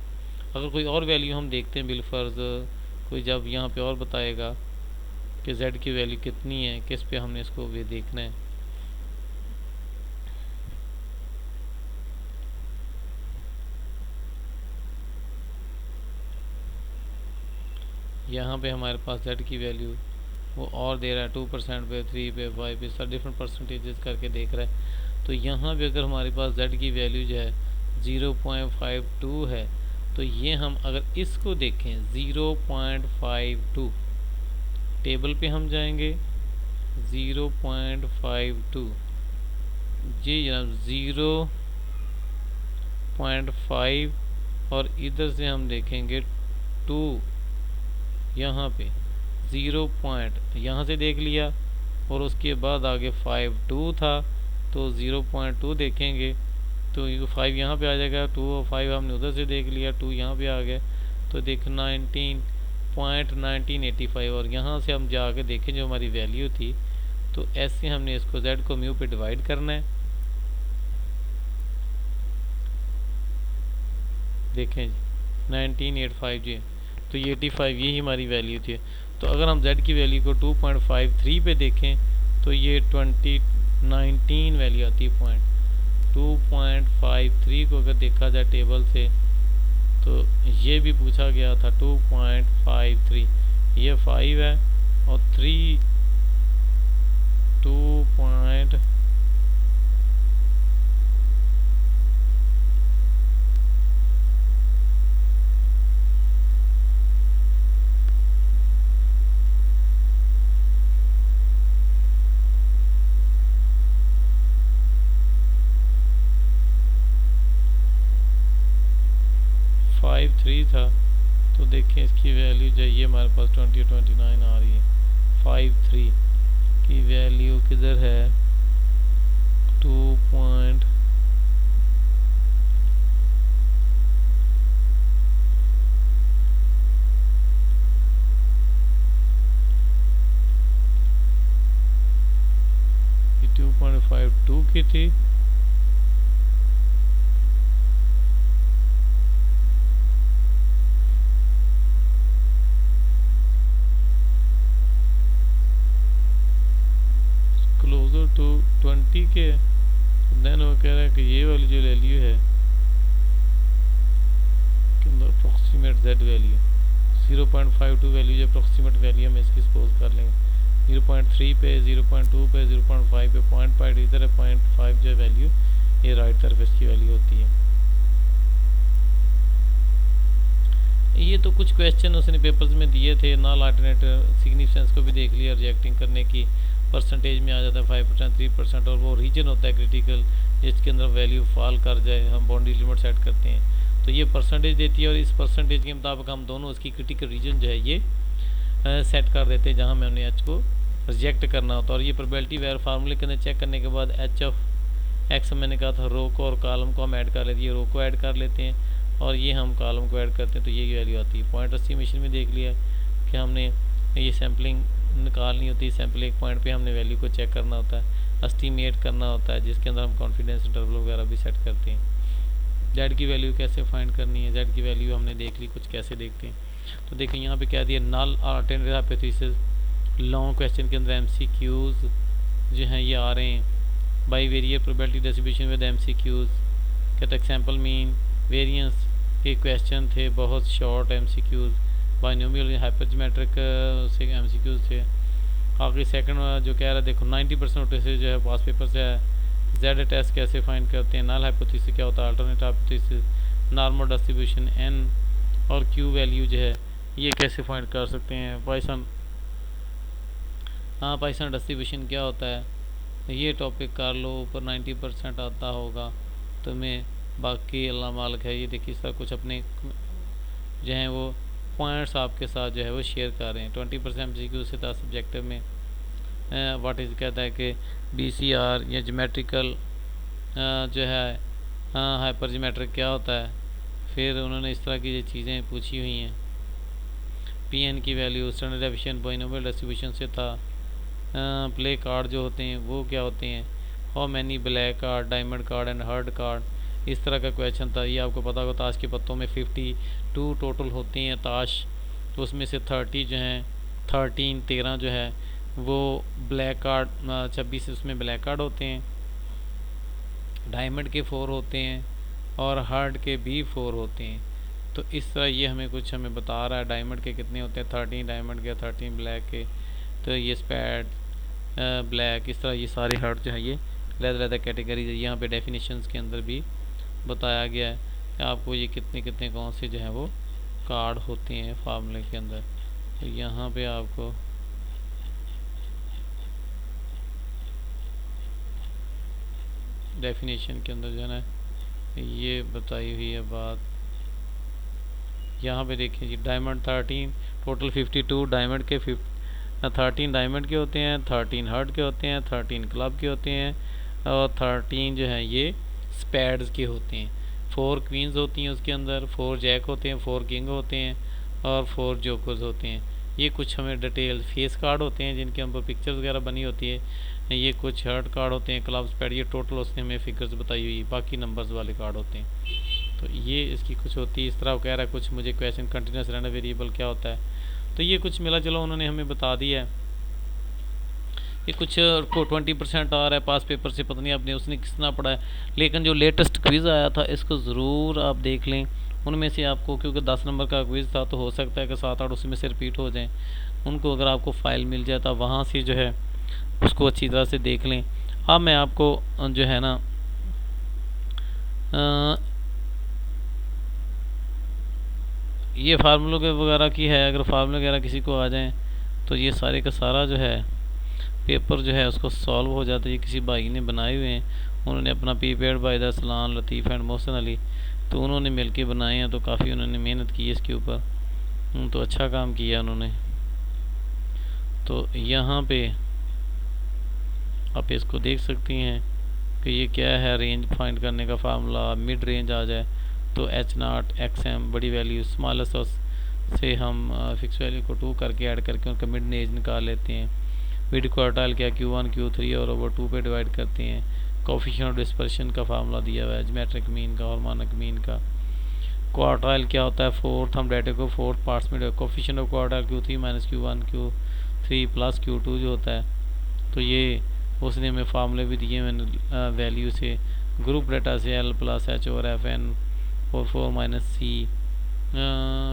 अगर कोई और वैल्यू हम देखते हैं बिलफर्ज, कोई जब यहाँ पे और बताएगा कि z की वैल्यू कितनी है, किस पे हमने इसको भी देखना है। यहाँ पे हमारे पास z की वैल्यू वो और दे रहा है 2% पे, 3 पे, 5 पे, सब डिफरेंट परसेंटेजेस करके देख रहा है। तो यहाँ पे अगर हमारे पास z की वैल्यू जो है 0.52 है, तो ये हम अगर इसको देखें 0.52, टेबल पे हम जाएंगे 0.52 जी जनाब 0.5 और इधर से हम देखेंगे 2, यहाँ पे 0 पॉइंट यहाँ से देख लिया और उसके बाद आगे 52 था, तो 0.2 देखेंगे तो 5 यहाँ पे आ जाएगा, 2 और 5 हमने उधर से देख लिया, 2 यहाँ पे आ गया, तो देख 19.1985 और यहाँ से हम जाके देखें जो हमारी वैल्यू थी। तो ऐसे हमने इसको z को म्यू पे डिवाइड करना है। देखें 1985 जी, तो ये 85 यही हमारी वैल्यू थी। तो अगर हम z की वैल्यू को 2.53 पे देखें तो ये 2019 वैल्यू आती है। 2.53 को अगर देखा जाए टेबल से तो ये भी पूछा गया था 2.53, ये 5 है और 3 2. 53 था, तो देखें इसकी वैल्यू जो ये हमारे पास 2029 आ रही है। 53 की वैल्यू किधर है, 2. 2.52 की थी, क्लोजर टू 20 के। देन वो कह रहा है कि ये वाली जो वैल्यू है अप्रोक्सीमेट जेड वैल्यू 0.52 वैल्यू जो अप्रोक्सीमेट वैल्यू हम इसकी सपोज कर लेंगे 0.3 पे, 0.2 पे, 0.5 पे, 0.5 इधर है, 0.5 जो वैल्यू ये राइट तरफ इसकी वैल्यू होती है। ये तो कुछ क्वेश्चन उसने पेपर्स में दिए थे। नल अल्टरनेटिव सिग्निफिकेंस को भी देख लिया, रिजेक्टिंग करने की परसेंटेज में आ जाता है 5%, 3%, और वो रीजन होता है क्रिटिकल जिसके अंदर वैल्यू फॉल कर जाए, हम बाउंड्री लिमिट सेट करते हैं तो ये परसेंटेज देती है, और इस परसेंटेज के मुताबिक हम दोनों उसकी क्रिटिकल रीजन जो है ये सेट कर देते हैं जहाँ में हमने एच को रिजेक्ट करना होता है। और ये प्रोबेबिलिटी वेयर फार्मूले के अंदर चेक करने के बाद एच ऑफ एक्स मैंने कहा था रो को और कॉलम को हम ऐड कर लेते हैं, रो को ऐड कर लेते हैं और ये हम कॉलम को ऐड करते हैं तो ये वैल्यू आती है। पॉइंट एस्टिमेशन में देख लिया कि हमने ये सैम्पलिंग निकालनी होती है, सैम्पल एक पॉइंट पे हमने वैल्यू को चेक करना होता है, एस्टीमेट करना होता है जिसके अंदर हम कॉन्फिडेंस इंटरवल वगैरह भी सेट करते हैं। जेड की वैल्यू कैसे फाइंड करनी है, जेड की वैल्यू हमने देख ली, कुछ कैसे देखते हैं तो देखिए यहाँ पे क्या दिया, नल अल्टरनेटिव हाइपोथेसिस लॉन्ग क्वेश्चन के अंदर एमसीक्यूज जो हैं ये आ रहे हैं by variate probability distribution with MCQs. कहते एग्जांपल मीन वेरिएंस के क्वेश्चन थे, बहुत शॉर्ट एमसीक्यूज, बाइनोमियल हाइपरजोमेट्रिक से एमसीक्यूज थे। आखिरी सेकंड जो कह रहा है देखो 90% नोटिस जो है पास पेपर से है। जेड टेस्ट कैसे फाइंड करते हैं, नल हाइपोथेसिस क्या होता है, alternative hypothesis, normal distribution N और क्यू वैल्यू जो है ये कैसे फाइंड कर सकते हैं, पाइथन पाइथन डिस्ट्रीब्यूशन क्या होता है ये टॉपिक कर लो, ऊपर 90% आता होगा तुम्हें, बाकी अल्लाह मालिक है। ये देखिए इस तरह कुछ अपने जो हैं वो पॉइंट्स आपके साथ जो है वो शेयर कर रहे हैं। 20% एमसीक्यू से था सब्जेक्टिव में व्हाट इज़ कहता है कि बीसीआर या ज्योमेट्रिकल जो है हाइपर ज्योमेट्रिक क्या होता है, फिर उन्होंने इस तरह की ये चीज़ें पूछी हुई हैं। पीएन की value standard deviation binomial distribution से था। प्ले कार्ड जो होते हैं वो क्या होते हैं, how many black card, diamond card and heard card, इस तरह का क्वेश्चन था। ये आपको पता होगा ताश के पत्तों में 52 टोटल होती हैं ताश, तो उसमें से 30 जो हैं 13 जो है वो ब्लैक कार्ड, 26 उसमें ब्लैक कार्ड होते हैं, डायमंड के 4 होते हैं और हार्ड के भी 4 होते हैं। तो इस तरह ये हमें कुछ हमें बता रहा है डायमंड के कितने होते हैं, 13 डायमंड के, 13 ब्लैक के, तो ये स्पैड ब्लैक, इस तरह ये सारे हार्ड जो है ये अलग-अलग कैटेगरीज है। यहाँ पे डेफिनेशंस के अंदर भी बताया गया है कि आपको ये कितने कितने कौन से जो है वो कार्ड होते हैं फार्मूले के अंदर। तो यहाँ पे आपको डेफिनेशन के अंदर जो है ना ये बताई हुई है बात। यहाँ पे देखिए जी डायमंड 13 टोटल 52 डायमंड के 13 डायमंड के होते हैं, 13 हार्ड के होते हैं, 13 क्लब के होते हैं और 13 जो है ये स्पैड्स के होते हैं। 4 क्वींस होती हैं उसके अंदर, 4 जैक होते हैं, 4 किंग होते हैं और 4 जोकर्स होते हैं। ये कुछ हमें डिटेल फेस कार्ड होते हैं जिनके ऊपर पिक्चर्स वगैरह बनी होती है। ये कुछ हर्ट कार्ड होते हैं, क्लब स्पैड, ये टोटल उसने हमें फिगर्स बताई हुई, बाकी नंबर्स वाले कार्ड होते हैं। तो ये इसकी कुछ होती है। इस तरह कह रहा है कुछ मुझे क्वेश्चन कंटिन्यूस रैंडम वेरिएबल क्या होता है, तो ये कुछ मिला चलो उन्होंने हमें बता दिया है। ये कुछ को 20% आ रहा है पास पेपर से, पता नहीं आपने उसने कितना पढ़ा है, लेकिन जो लेटेस्ट क्विज़ आया था इसको ज़रूर आप देख लें। उनमें से आपको क्योंकि 10 नंबर का क्विज़ था तो हो सकता है कि 7-8 उसी में से रिपीट हो जाएं। उनको अगर आपको फ़ाइल मिल जाए तो वहाँ से जो है उसको अच्छी तरह से देख लें। अब मैं आपको जो है ना ये फार्मूलों के वगैरह की है, अगर फार्मूले वगैरह किसी को आ जाएं तो ये सारे का सारा जो है पेपर जो है उसको सॉल्व हो जाता है। ये किसी भाई ने बनाए हुए हैं, उन्होंने अपना प्रीपेड बाय द सलान लतीफ़ एंड मोहसिन अली, तो उन्होंने मिलके बनाए हैं, तो काफ़ी उन्होंने मेहनत की इसके ऊपर, तो अच्छा काम किया उन्होंने। तो यहाँ पे आप इसको देख सकती हैं कि ये क्या है, रेंज फाइंड करने का फार्मूला। मिड रेंज आ जाए तो H0 XM बड़ी वैल्यू, स्मॉलेस्ट से हम फिक्स वैल्यू को 2 करके ऐड करके उनका मिड रेंज निकाल लेते हैं। मिड क्वार्टाइल क्या, Q1 Q3 और ओवर 2 पे डिवाइड करते हैं। कोफिशिएंट ऑफ डिस्पर्शन का फार्मूला दिया हुआ है, ज्योमेट्रिक मीन का और मानक मीन का। क्वार्टाइल क्या होता है, फोर्थ, हम डाटा को फोर्थ पार्ट्स में, coefficient of quartile Q3 minus Q1 Q3 plus Q2 जो होता है। तो ये उसने हमें फार्मूले भी दिए मैंने वैल्यू से, ग्रुप डाटा से L प्लस H और FN और 4 minus C।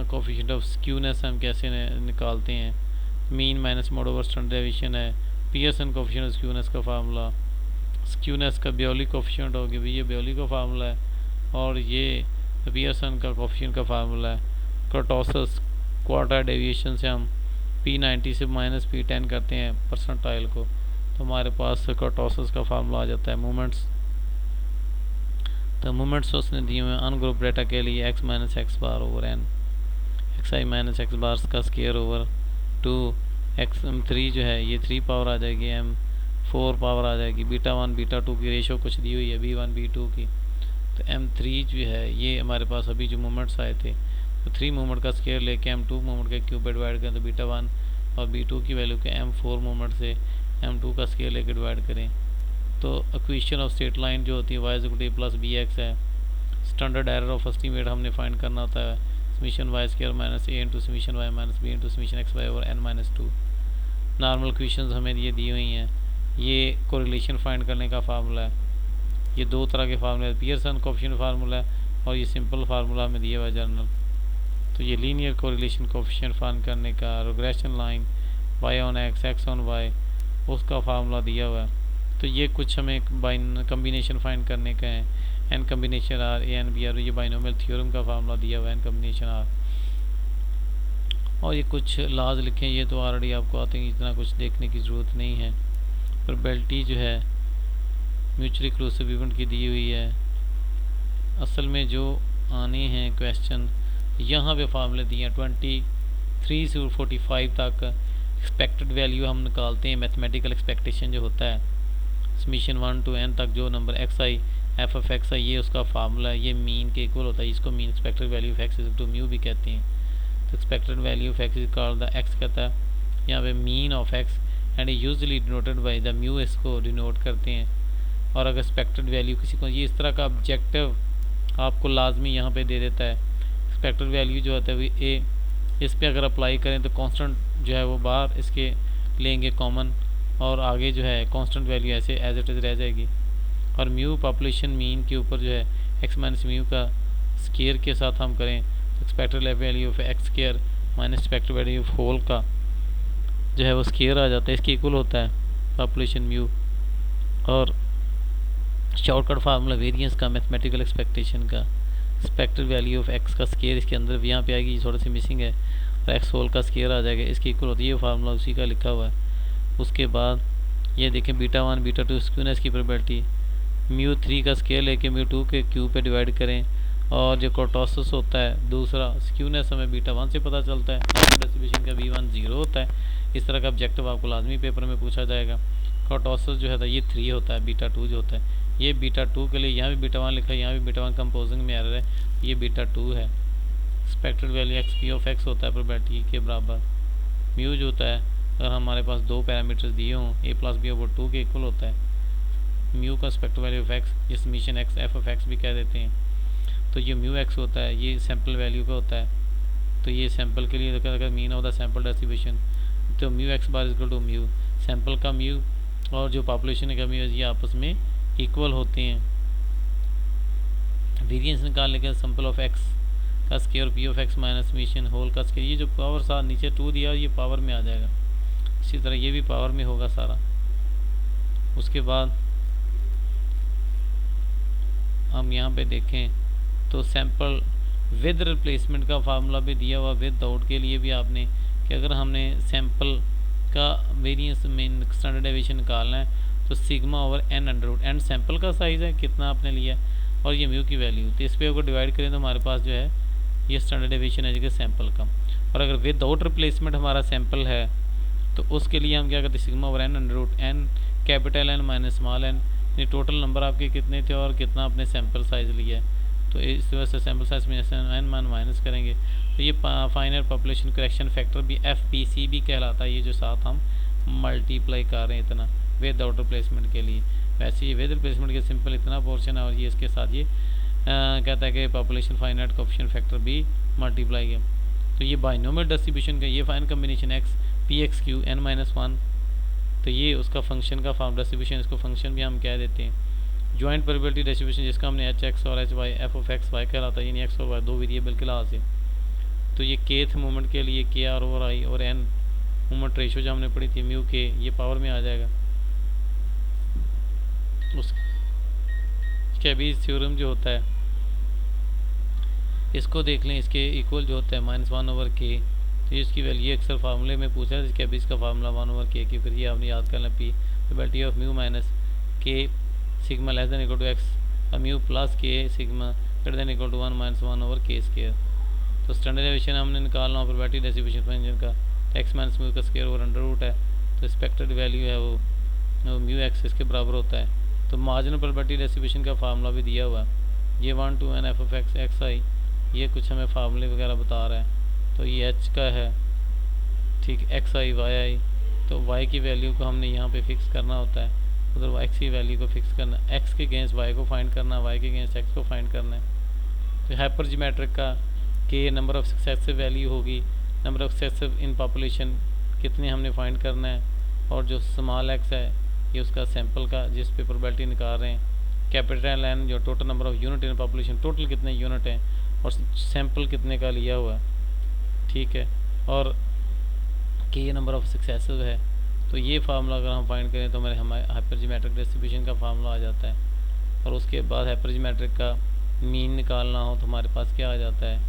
Coefficient of skewness हम कैसे निकालते हैं, mean minus mode over standard deviation है। पियर्सन कोफिशिएंट ऑफ स्क्यूनेस का फार्मूला, स्क्यूनेस का ब्योली कोफिशिएंट होगी भाई, ये ब्योली का फार्मूला है, और ये पियर्सन का कोफिशिएंट का फार्मूला है। कर्टोसस क्वार्टर डेविएशन से हम P90 से माइनस P10 करते हैं परसेंटाइल को, तो हमारे पास कर्टोसस का फार्मूला आ जाता है। मूवमेंट्स, तो मूवमेंट्स उसने दिए हुए अनग्रुप डेटा के लिए x minus x bar over n, xi minus x bar का स्केयर ओवर 2, M3 जो है ये 3 पावर आ जाएगी, M4 पावर आ जाएगी। बीटा 1 बीटा 2 की रेशो कुछ दी हुई है B1 B2 की, तो M3 जो है ये हमारे पास अभी जो मूवमेंट्स आए थे, तो 3 मूवमेंट का स्केयर लेके M2 मूवमेंट के क्यूब पे डिवाइड करें, तो बीटा 1 और B2 की वैल्यू के M4 मूवमेंट से M2 का स्केयर लेके डिवाइड करें, तो इक्वेशन ऑफ स्ट्रेट लाइन जो होती है y = प्लस bx है। स्टैंडर्ड एरर ऑफ एस्टीमेट हमने फाइंड करना होता है, summation y square minus a into summation y minus b into summation x y over n minus 2। Normal equations हमें ये दी हुई हैं, ये कोरिलेशन फाइंड करने का फार्मूला है। ये दो तरह के फार्मूले हैं, पियर्सन कोफिशिएंट फार्मूला है और ये सिंपल फार्मूला हमें दिया हुआ है जर्नल। तो ये लीनियर कोरिलेशन कोफिशिएंट फाइंड करने का, regression line y on x x on y, उसका फार्मूला दिया हुआ है। तो ये कुछ हमें कम्बिनेशन फाइंड करने का है, n combination r a n b r, ये बाइनोमियल थ्योरम का फार्मूला दिया हुआ है n कम्बिनेशन r। और ये कुछ लाज लिखे, ये तो ऑलरेडी आपको आते हैं, इतना कुछ देखने की ज़रूरत नहीं है। प्रोबेबिलिटी जो है म्यूचुअली एक्सक्लूसिव इवेंट की दी हुई है। असल में जो आने हैं क्वेश्चन, यहाँ पे फार्मूले दिए हैं 23 से 45 तक। एक्सपेक्टेड वैल्यू हम निकालते हैं, मैथमेटिकल एक्सपेक्टेशन जो होता है समीशन 1 to n तक, जो number xi f of xi ये उसका फार्मूला है, ये मीन के इक्वल होता है, इसको mean expected value of x is to mu भी कहते हैं। तो expected value of x is called the x कहता है यहाँ पे mean of x and usually denoted by the mu, इसको डिनोट करते हैं। और अगर एक्सपेक्टेड वैल्यू किसी को, ये इस तरह का ऑब्जेक्टिव आपको लाजमी यहाँ पे दे देता है। एक्सपेक्टेड वैल्यू जो होता है वो a, इस पर अगर अप्लाई करें तो कांस्टेंट जो है वो बाहर इसके लेंगे कॉमन, और आगे जो है कांस्टेंट वैल्यू ऐसे एज इट इज़ रह जाएगी। और म्यू पॉपुलेशन मीन के ऊपर जो है x माइनस म्यू का स्केयर के साथ हम करें, तो expected value of x square minus expected value of whole का जो है वो स्केयर आ जाता है, इसके इक्वल होता है पॉपुलेशन म्यू। और शॉर्टकट फार्मूला वेरिएंस का, मैथमेटिकल एक्सपेक्टेशन का, एक्सपेक्टेड वैल्यू ऑफ x का स्केयर इसके अंदर यहाँ पे आएगी, थोड़ा सी मिसिंग है, और x होल का स्केयर आ जाएगा, इसके इक्वल होती है। ये फार्मूला उसी का लिखा हुआ है। उसके बाद ये देखें बीटा 1 बीटा 2 स्क्यूनेस की प्रोबेबिलिटी, म्यू 3 का स्केयर लेके म्यू 2 के क्यूब पे डिवाइड करें। और जो कर्टोसस होता है दूसरा, स्क्यूनेस हमें बीटा 1 से पता चलता है, डिस्ट्रीब्यूशन का B1 0 होता है। इस तरह का ऑब्जेक्टिव आपको लाजमी पेपर में पूछा जाएगा। कर्टोसस जो है ये 3 होता है, बीटा 2 जो होता है, ये बीटा 2 के लिए यहाँ भी बीटा 1 लिखा है, यहाँ भी बीटा 1 कंपोजिंग में एरर है, ये बीटा 2 है। Expected value x P of x होता है प्रोबेबिलिटी के बराबर। म्यू जो होता है, अगर हमारे पास दो पैरामीटर्स दिए हों a प्लस बी ओवर 2 के इक्वल होता है, म्यू का एक्सपेक्टेड वैल्यू ऑफ एक्स, ये summation x f of x भी कह देते हैं। तो ये म्यू एक्स होता है, ये सैम्पल वैल्यू का होता है। तो ये सैम्पल के लिए अगर mean of the sample distribution, तो mu x bar equal to mu sample का म्यू और जो पॉपुलेशन का म्यू, ये आपस में इक्वल होते हैं। वेरिएंस निकालने के सैम्पल ऑफ एक्स का square p of x minus summation whole का स्केयर, ये जो पावर साथ नीचे 2 दिया ये पावर में आ जाएगा, इसी तरह ये भी पावर में होगा सारा। उसके बाद हम यहाँ पे देखें तो सैंपल विद रिप्लेसमेंट का फार्मूला भी दिया हुआ, विद आउट के लिए भी आपने, कि अगर हमने सैंपल का वेरिएंस में स्टैंडर्ड डेविएशन निकालना है तो sigma over N under root, n sample का साइज़ है कितना आपने लिया और ये म्यू की वैल्यू, तो इस पर अगर डिवाइड करें तो हमारे पास जो है ये स्टैंडर्ड डेविएशन है सैंपल का। और अगर विदाउट रिप्लेसमेंट हमारा सैंपल है तो उसके लिए हम क्या करते हैं, sigma over N under root n capital n minus small n, यानी टोटल नंबर आपके कितने थे और कितना आपने सैंपल साइज़ लिया है, तो इस वजह से सैंपल साइज में एन मान माइनस करेंगे तो ये फाइनल पॉपुलेशन करेक्शन फैक्टर भी FPC भी कहलाता है, ये जो साथ हम मल्टीप्लाई कर रहे हैं इतना विदाउट रिप्लेसमेंट के लिए। वैसे ये विद रिप्लेसमेंट के सिंपल इतना पोर्शन है और ये इसके साथ ये कहता है कि पॉपुलेशन फाइनाइट कोएफिशिएंट फैक्टर भी मल्टीप्लाई है। तो ये बाइनोमियल डिस्ट्रीब्यूशन का ये fine combination x PXQ n-1, तो ये उसका फंक्शन का फॉर्म डिस्ट्रीब्यूशन, इसको फंक्शन भी हम कह देते हैं। जॉइंट प्रोबेबिलिटी डिस्ट्रीब्यूशन जिसका हमने HX और HY f(x,y) कहलाता है, यानी x और y दो वेरिएबल के लिहाज से। तो ये kth मोमेंट के लिए KR ओवर I और n मोमेंट रेशो जो हमने पढ़ी थी म्यू के, ये पावर में आ जाएगा। उस कैबीज थ्योरम जो होता है इसको देख लें, इसके इक्वल जो होता है -1 ओवर k, तो इसकी वैल्यू अक्सर फार्मूले में पूछा है, कैबीज का फार्मूला 1 ओवर k की, फिर ये आपने याद कर लें, probability of mu minus k sigma less than equal to x और mu plus k sigma greater than equal to 1 minus 1 over k square. तो स्टैंडर्ड डेविएशन हमने निकालना प्रोबेबिलिटी डिस्ट्रीब्यूशन फंक्शन का, एक्स माइनस म्यू का स्क्वायर ओवर अंडर रूट है, तो एक्सपेक्टेड वैल्यू है वो म्यू एक्स इसके बराबर होता है। तो मार्जिनल प्रोबेबिलिटी डिस्ट्रीब्यूशन का फार्मूला भी दिया हुआ है, ये 1 to n f(x) xi, ये कुछ हमें फार्मूले वगैरह बता रहा है। तो ये h का है, ठीक, xi yi, तो y की वैल्यू को हमने यहाँ पे फिक्स करना होता है, उधर x की वैल्यू को फिक्स करना, x के अगेंस्ट y को फाइंड करना, y के अगेंस्ट x को फाइंड करना है। तो हाइपरजीमेट्रिक का k number of successive value होगी, number of successive in population कितने हमने फाइंड करना है, और जो स्मॉल x है ये उसका सैंपल का जिस पे प्रोबेबिलिटी निकाल रहे हैं, कैपिटल N जो total number of unit in population, total कितने यूनिट हैं और सैंपल कितने का लिया हुआ है, ठीक है, और k नंबर ऑफ सक्सेसिव है। तो ये फार्मूला अगर हम फाइंड करें तो हमारे हाइपरजीमेट्रिक डिस्ट्रीब्यूशन का फार्मूला आ जाता है। और उसके बाद हाइपरजीमेट्रिक का मीन निकालना हो तो हमारे पास क्या आ जाता है,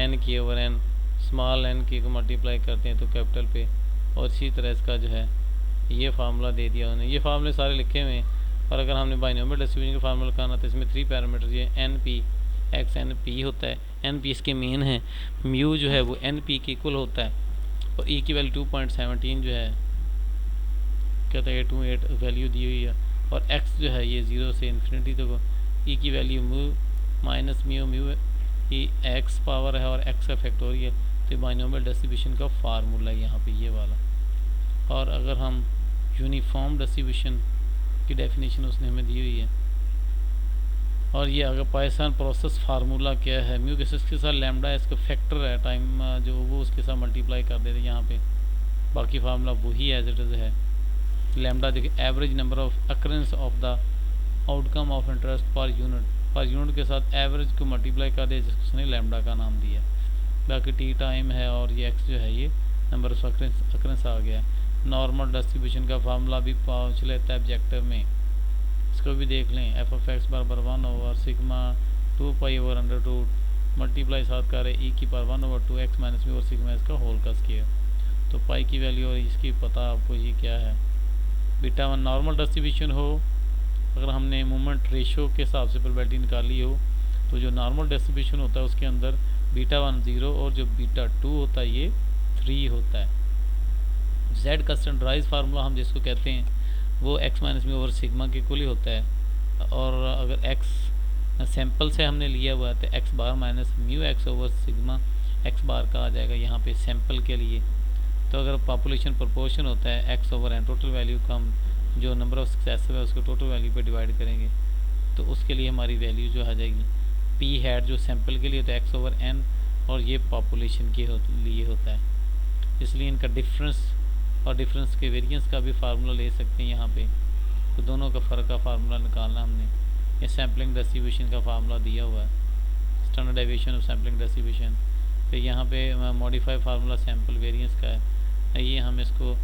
n k over n, small n k को मल्टीप्लाई करते हैं तो कैपिटल पे, और इसी तरह इसका जो है ये फार्मूला दे दिया उन्होंने, ये फार्मूले सारे लिखे हुए हैं। और अगर हमने बाइनोमियल डिस्ट्रीब्यूशन का फार्मूला करना तो इसमें 3 पैरामीटर ये NP x NP होता है, NP इसके मेन है, म्यू जो है वो NP के इक्वल होता है, और E की वैल्यू 2.17 जो है कहता है 828 वैल्यू दी हुई है, और x जो है ये 0 से इन्फिनिटी तक, E की वैल्यू म्यू माइनस म्यू ये x पावर है और x का फैक्टोरियल, तो बाइनोमियल डिस्ट्रीब्यूशन का फार्मूला है यहाँ पे ये वाला। और अगर हम यूनिफॉर्म डिस्ट्रीब्यूशन की डेफिनेशन उसने हमें दी हुई है, और ये अगर पाइथन प्रोसेस फार्मूला क्या है, म्यू के साथ लैम्डा इसका फैक्टर है टाइम जो वो उसके साथ मल्टीप्लाई कर देते यहाँ पे, बाकी फार्मूला वही एज इट इज़ है। लैम्डा देखिए average number of occurrence of the outcome of interest per unit के साथ एवरेज को मल्टीप्लाई कर दे जिसने लैम्डा का नाम दिया, बाकी टी टाइम है और ये एक्स जो है ये नंबर ऑफ अकरेंस आ गया। नॉर्मल डिस्ट्रीब्यूशन का फार्मूला भी पहुँच लेता है ऑब्जेक्टिव में, इसको भी देख लें, f(x) बराबर 1 over sigma 2 pi over under root multiply साथ कर रहे e की power 1 over 2x minus mu और सिग्मा इसका होल का स्क्वायर। तो पाई की वैल्यू और इसकी पता आपको ये क्या है, बीटा 1 नॉर्मल डिस्ट्रीब्यूशन हो, अगर हमने मोमेंट रेशो के हिसाब से प्रोबेबिलिटी निकाली हो तो जो नॉर्मल डिस्ट्रीब्यूशन होता है उसके अंदर बीटा 1 0 और जो बीटा 2 होता है ये 3 होता है। z का स्टैंडर्डाइज फार्मूला हम जिसको कहते हैं वो x minus mu over sigma के इक्वल ही होता है, और अगर x सैंपल से हमने लिया हुआ है तो x bar minus mu x over sigma x bar का आ जाएगा यहाँ पे सैंपल के लिए। तो अगर पॉपुलेशन प्रोपोर्शन होता है x over n, total value का हम जो नंबर ऑफ सक्सेसिव है उसको टोटल वैल्यू पे डिवाइड करेंगे तो उसके लिए हमारी वैल्यू जो आ जाएगी p हैड जो सैंपल के लिए होता है x ओवर n, और ये पॉपुलेशन के लिए होता है, इसलिए इनका डिफरेंस और डिफरेंस के वेरिएंस का भी फार्मूला ले सकते हैं यहाँ पे। तो दोनों का फ़र्क का फार्मूला निकालना हमने, ये सैम्पलिंग डिस्ट्रीब्यूशन का फार्मूला दिया हुआ है, standard deviation of sampling distribution. फिर यहाँ पे मॉडिफाई फार्मूला सैम्पल वेरिएंस का है, ये हम इसको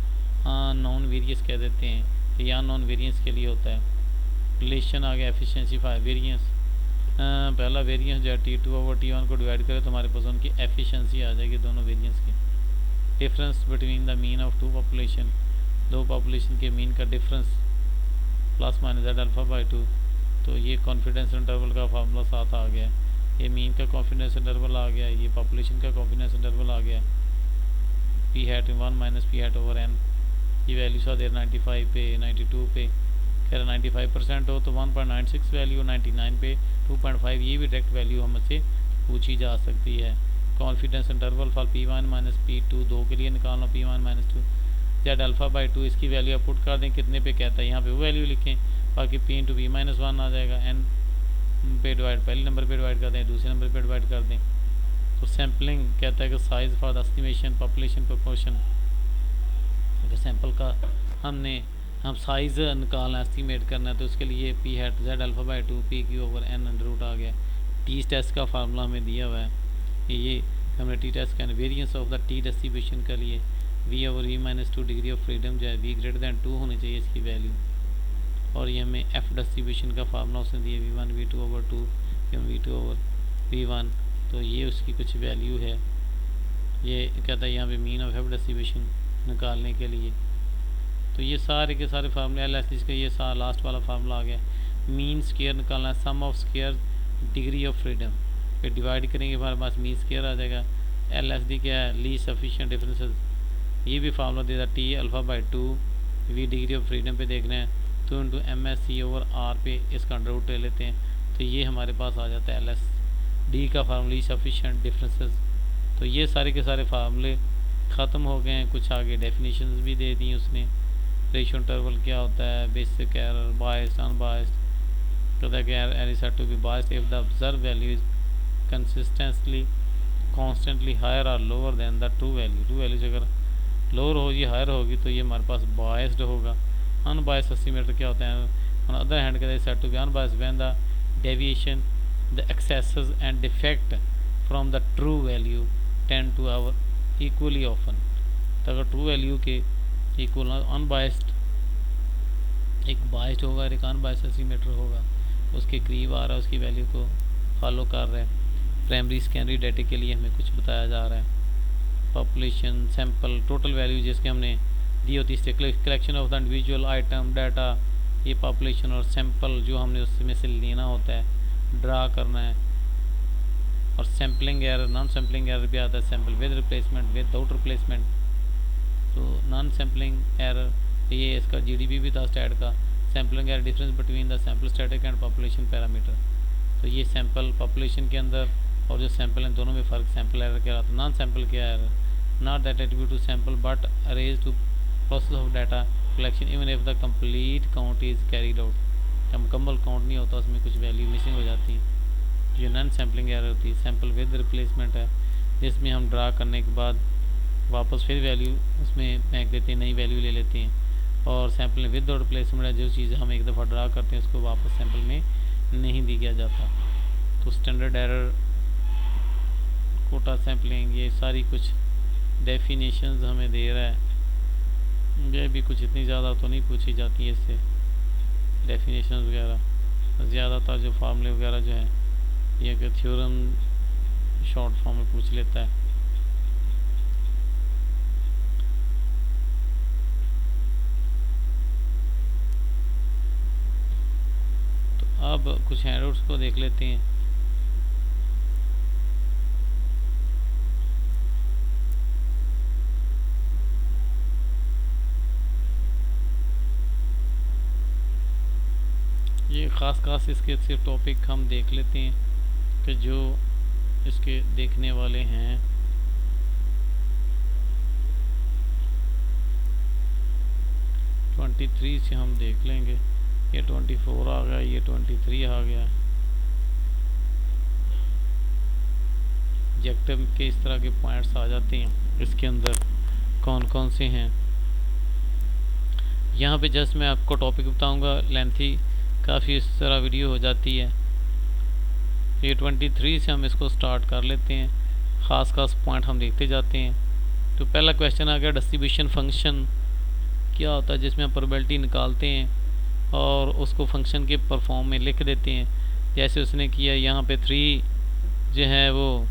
नॉन वेरिएंस कह देते हैं, तो यहाँ नॉन वेरिएंस के लिए होता है। रिलेशन आ गया एफिशिएंसी वेरिएंस, पहला वेरिएंस जो है T2 ओवर T1 को डिवाइड करें तो हमारे पास उनकी एफिशिएंसी आ जाएगी दोनों वेरिएंस की। Difference between the mean of two population, दो पॉपुलेशन के मीन का difference plus minus Z alpha by 2, तो ये कॉन्फिडेंस इंटरवल का फार्मूला साथ आ गया। ये मीन का कॉन्फिडेंस इंटरवल आ गया, ये पॉपुलेशन का कॉन्फिडेंस इंटरवल आ गया। P hat 1 minus P hat over n, ये वैल्यू सा दे 95 पे 92 पे, कह रहा 95% हो तो 1.96 वैल्यू, 99 पे 2.5, ये भी डायरेक्ट वैल्यू हमसे पूछी जा सकती है। Confidence interval for P1 minus P2 दो के लिए निकालना, P1 minus 2 Z alpha by 2, इसकी वैल्यू आप पुट कर दें कितने पे कहता है, यहाँ पे वो वैल्यू लिखें, बाकी P इंटू P माइनस 1 आ जाएगा, N पे डिवाइड पहले नंबर पे डिवाइड कर दें, दूसरे नंबर पे डिवाइड कर दें। तो सैम्पलिंग कहता है कि size for the estimation population proportion, अगर सैम्पल का हम साइज़ निकालना एस्टिमेट करना है तो उसके लिए P hat Z alpha by 2 P Q over N under root आ गया। टी टेस्ट का फार्मूला हमें दिया हुआ है, ये हमने टी टेस्ट का variance of the T distribution के लिए V over V minus 2 degree of freedom जो है वी ग्रेटर दैन 2 होनी चाहिए इसकी वैल्यू, और ये हमें एफ डिस्ट्रीब्यूशन का फार्मूला उसने दिया V1 V2 over 2 V2 over V1, तो ये उसकी कुछ वैल्यू है। ये कहता है यहाँ पे मीन ऑफ एफ डिस्ट्रीब्यूशन निकालने के लिए, तो ये सारे के सारे फार्मूले एल एस का, ये लास्ट वाला फार्मूला आ गया। मीन स्क्वायर निकालना है, sum of square degree of freedom पे डिवाइड करेंगे हमारे पास मीन स्क्वायर आ जाएगा। एल एस डी क्या है, लीस्ट सफिशिएंट डिफरेंसेस, ये भी फार्मूला देता T alpha by 2 V degree of freedom पे देखना है, तो into M S C over R पे इसका अंडर रूट ले लेते हैं, तो ये हमारे पास आ जाता है एल एस डी का फार्मूला सफिशिएंट डिफरेंसेस। तो ये सारे के सारे फार्मूले ख़त्म हो गए हैं, कुछ आगे डेफिनेशंस भी दे दी उसने। रेशियो इंटरवल क्या होता है, बेसिक एरर, बायस्ड, अनबायस्ड, कहता है कि error is said to be biased if the observe value is consistently constantly higher और lower than the true value. True value अगर लोअर होगी हायर होगी तो ये हमारे पास बायस्ड होगा। अनबायस्ड एस्टिमेटर क्या होता है, ऑन अदर हैंड कहते हैं said to be unbiased when the deviation the excesses and defect from the true value tend to our equally often, तो अगर ट्रू वैल्यू के इक्वल अनबायस्ड, एक बायस्ड होगा और एक अनबायस्ड एस्टिमेटर होगा, उसके करीब आ रहा है, उसकी वैल्यू को फॉलो कर रहा है। प्राइमरी सेकेंडरी डाटा के लिए हमें कुछ बताया जा रहा है। पॉपुलेशन, सैंपल, टोटल वैल्यू जिसके हमने दी होती है, collection of the individual item data, ये पॉपुलेशन और सैंपल जो हमने उसमें से लेना होता है, ड्रा करना है। और sampling error, non sampling error भी आता है, sample with replacement, without replacement. तो नॉन सैम्पलिंग एरर ये इसका जीडीपी भी था स्टैट का, sampling error difference between the sample static and population parameter. तो ये सैंपल पॉपुलेशन के अंदर और जो सैंपल हैं दोनों में फ़र्क, सैंपल एरर क्या था, नॉन सैंपल क्या error, not that attribute to sample but arise to process of data collection even if the complete count is carried out. जब मुकम्मल काउंट नहीं होता उसमें कुछ वैल्यू मिसिंग हो जाती है। ये नॉन सैम्पलिंग एरर होती है। सैंपल विद रिप्लेसमेंट है, जिसमें हम ड्रा करने के बाद वापस फिर वैल्यू उसमें फेंक देते हैं, नई वैल्यू ले लेते हैं। और सैंपल विद रिप्लेसमेंट है, जो चीज़ हम एक दफ़ा ड्रा करते हैं उसको वापस सैंपल में नहीं दिया जाता। तो स्टैंडर्ड एरर, कोटा सैम्पलिंग, ये सारी कुछ डेफिनेशंस हमें दे रहा है। ये भी कुछ इतनी ज़्यादा तो नहीं पूछी जाती है इससे, डेफिनेशंस वगैरह ज़्यादातर जो फार्मूले वगैरह जो हैं ये कि थ्योरम शॉर्ट फॉर्म में पूछ लेता है। तो अब कुछ हैंडआउट्स को देख लेते हैं। ये ख़ास इसके से टॉपिक हम देख लेते हैं कि जो इसके देखने वाले हैं। ट्वेंटी 23 से हम देख लेंगे, ये 24 आ गया, ये 23 आ गया। ऑब्जेक्टिव के इस तरह के पॉइंट्स आ जाते हैं इसके अंदर, कौन कौन से हैं। यहाँ पे जस्ट मैं आपको टॉपिक बताऊँगा, लेंथी काफ़ी इस तरह वीडियो हो जाती है। ये 23 से हम इसको स्टार्ट कर लेते हैं, ख़ास पॉइंट हम देखते जाते हैं। तो पहला क्वेश्चन आ गया, डिस्ट्रीब्यूशन फंक्शन क्या होता है, जिसमें हम प्रोबेबिलिटी निकालते हैं और उसको फंक्शन के परफॉर्म में लिख देते हैं। जैसे उसने किया यहाँ पे 3 जो है वो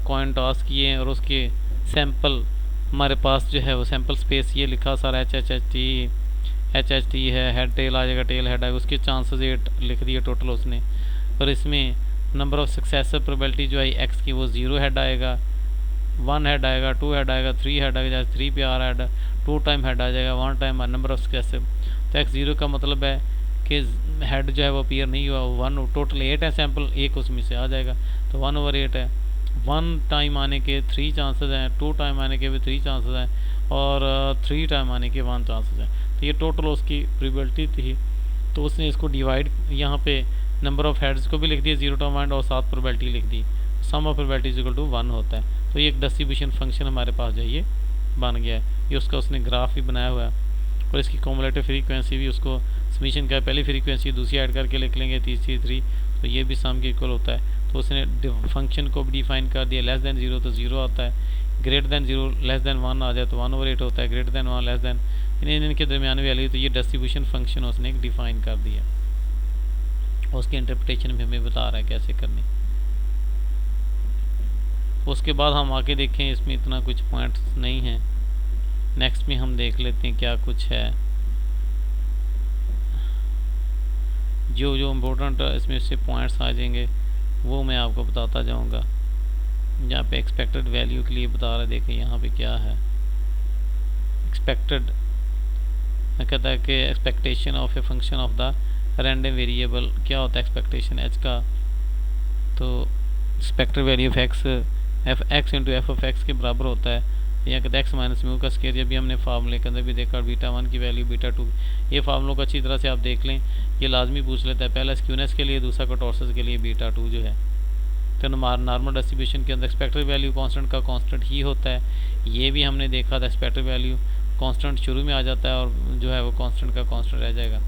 कॉइन टॉस किए और उसके सैंपल हमारे पास जो है वो सैम्पल स्पेस ये लिखा सारा एच एच टी है, हेड टेल आ जाएगा, टेल हेड आएगा, उसके चांसेस 8 लिख दिए टोटल उसने। और इसमें नंबर ऑफ सक्सेसिव प्रोबेबिलिटी जो है एक्स की वो 0 हेड आएगा, 1 हेड आएगा, 2 हेड आएगा, 3 हेड आएगा, जैसे 3 पे आ रहा है 2 टाइम हेड आ जाएगा, 1 टाइम नंबर ऑफ सक्सेसिव। तो एक्स 0 का मतलब है कि हेड जो है वो अपीयर नहीं हुआ, 1 टोटल 8 है सैम्पल, एक उसमें से आ जाएगा, तो 1/8 है। 1 टाइम आने के 3 चांसेस हैं, 2 टाइम आने के भी 3 चांसेस हैं, और 3 टाइम आने के 1 चांसेस हैं। तो ये टोटल उसकी प्रोबेबिलिटी थी। तो उसने इसको डिवाइड यहाँ पे नंबर ऑफ हेड्स को भी लिख दिया 0 to 1 और 7 प्रोबेबिलिटी लिख दी। Sum of probability is equal to 1 होता है। तो ये एक डिस्ट्रीब्यूशन फंक्शन हमारे पास जो है ये बन गया है। ये उसका उसने ग्राफ भी बनाया हुआ है, और इसकी कॉमुलेटिव फ्रीक्वेंसी भी उसको समीशन का पहली फ्रीक्वेंसी दूसरी ऐड करके लिख लेंगे, तीसरी 3, तो ये भी सम के इक्वल होता है। तो उसने फंक्शन को भी डिफाइन कर दिया, लेस दैन 0 तो 0 आता है, ग्रेटर दैन 0 लेस दैन 1 आ जाए तो 1/8 होता है, ग्रेटर दैन 1 लेस दैन इनके दरमियान वैल्यू। तो ये डिस्ट्रीब्यूशन फंक्शन उसने डिफाइन कर दिया, उसकी इंटरप्रिटेशन भी हमें बता रहा है कैसे करनी। उसके बाद हम आगे देखें, इसमें इतना कुछ पॉइंट्स नहीं है। नेक्स्ट में हम देख लेते हैं क्या कुछ है, जो इम्पोर्टेंट इसमें से पॉइंट्स आ जाएंगे वो मैं आपको बताता जाऊंगा। यहाँ पे एक्सपेक्टेड वैल्यू के लिए बता रहा है, देखें यहाँ पे क्या है एक्सपेक्टेड। कहता है कि expectation of a function of the random variable, क्या होता है एक्सपेक्टेशन एच का, तो expected value of x into F of x के बराबर होता है। यहाँ कहते हैं एक्स माइनस म्यू का स्केयर, अभी हमने फार्मूले के अंदर भी देखा, β1 की वैल्यू β2। ये फार्मूलों को अच्छी तरह से आप देख लें, ये लाजमी पूछ लेता है, पहला स्क्यूनेस के लिए, दूसरा कर्टोसिस के लिए β2 जो है। तो नॉर्मल डिस्ट्रीब्यूशन के अंदर एक्सपेक्टेड वैल्यू कांस्टेंट का कांस्टेंट ही होता है। ये भी हमने देखा था, एक्सपेक्टेड वैल्यू कांस्टेंट शुरू में आ जाता है और जो है वो कांस्टेंट का कांस्टेंट रह जाएगा।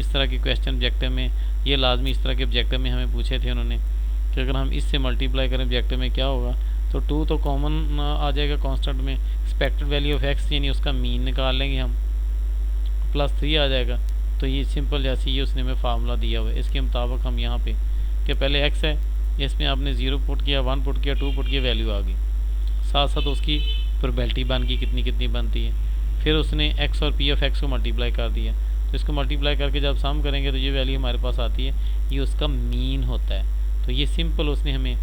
इस तरह के क्वेश्चन ऑब्जेक्टिव में, ये लाजमी इस तरह के ऑब्जेक्टिव में हमें पूछे थे उन्होंने कि अगर हम इससे मल्टीप्लाई करें ऑब्जेक्टिव में क्या होगा, तो 2 तो कॉमन आ जाएगा कांस्टेंट में, एक्सपेक्टेड वैल्यू ऑफ एक्स यानी उसका मीन निकाल लेंगे हम, प्लस 3 आ जाएगा। तो ये सिंपल जैसे ये उसने हमें फार्मूला दिया हुआ है, इसके मुताबिक हम यहाँ पे कि पहले एक्स है, इसमें आपने 0 पुट किया, 1 पुट किया, 2 पुट किया, वैल्यू आ गई, साथ साथ उसकी प्रोबेबिलिटी बन गई कितनी कितनी बनती है। फिर उसने एक्स और पी ऑफ एक्स को मल्टीप्लाई कर दिया, तो इसको मल्टीप्लाई करके जब सम करेंगे तो ये वैल्यू हमारे पास आती है, ये उसका मीन होता है। तो ये सिंपल उसने हमें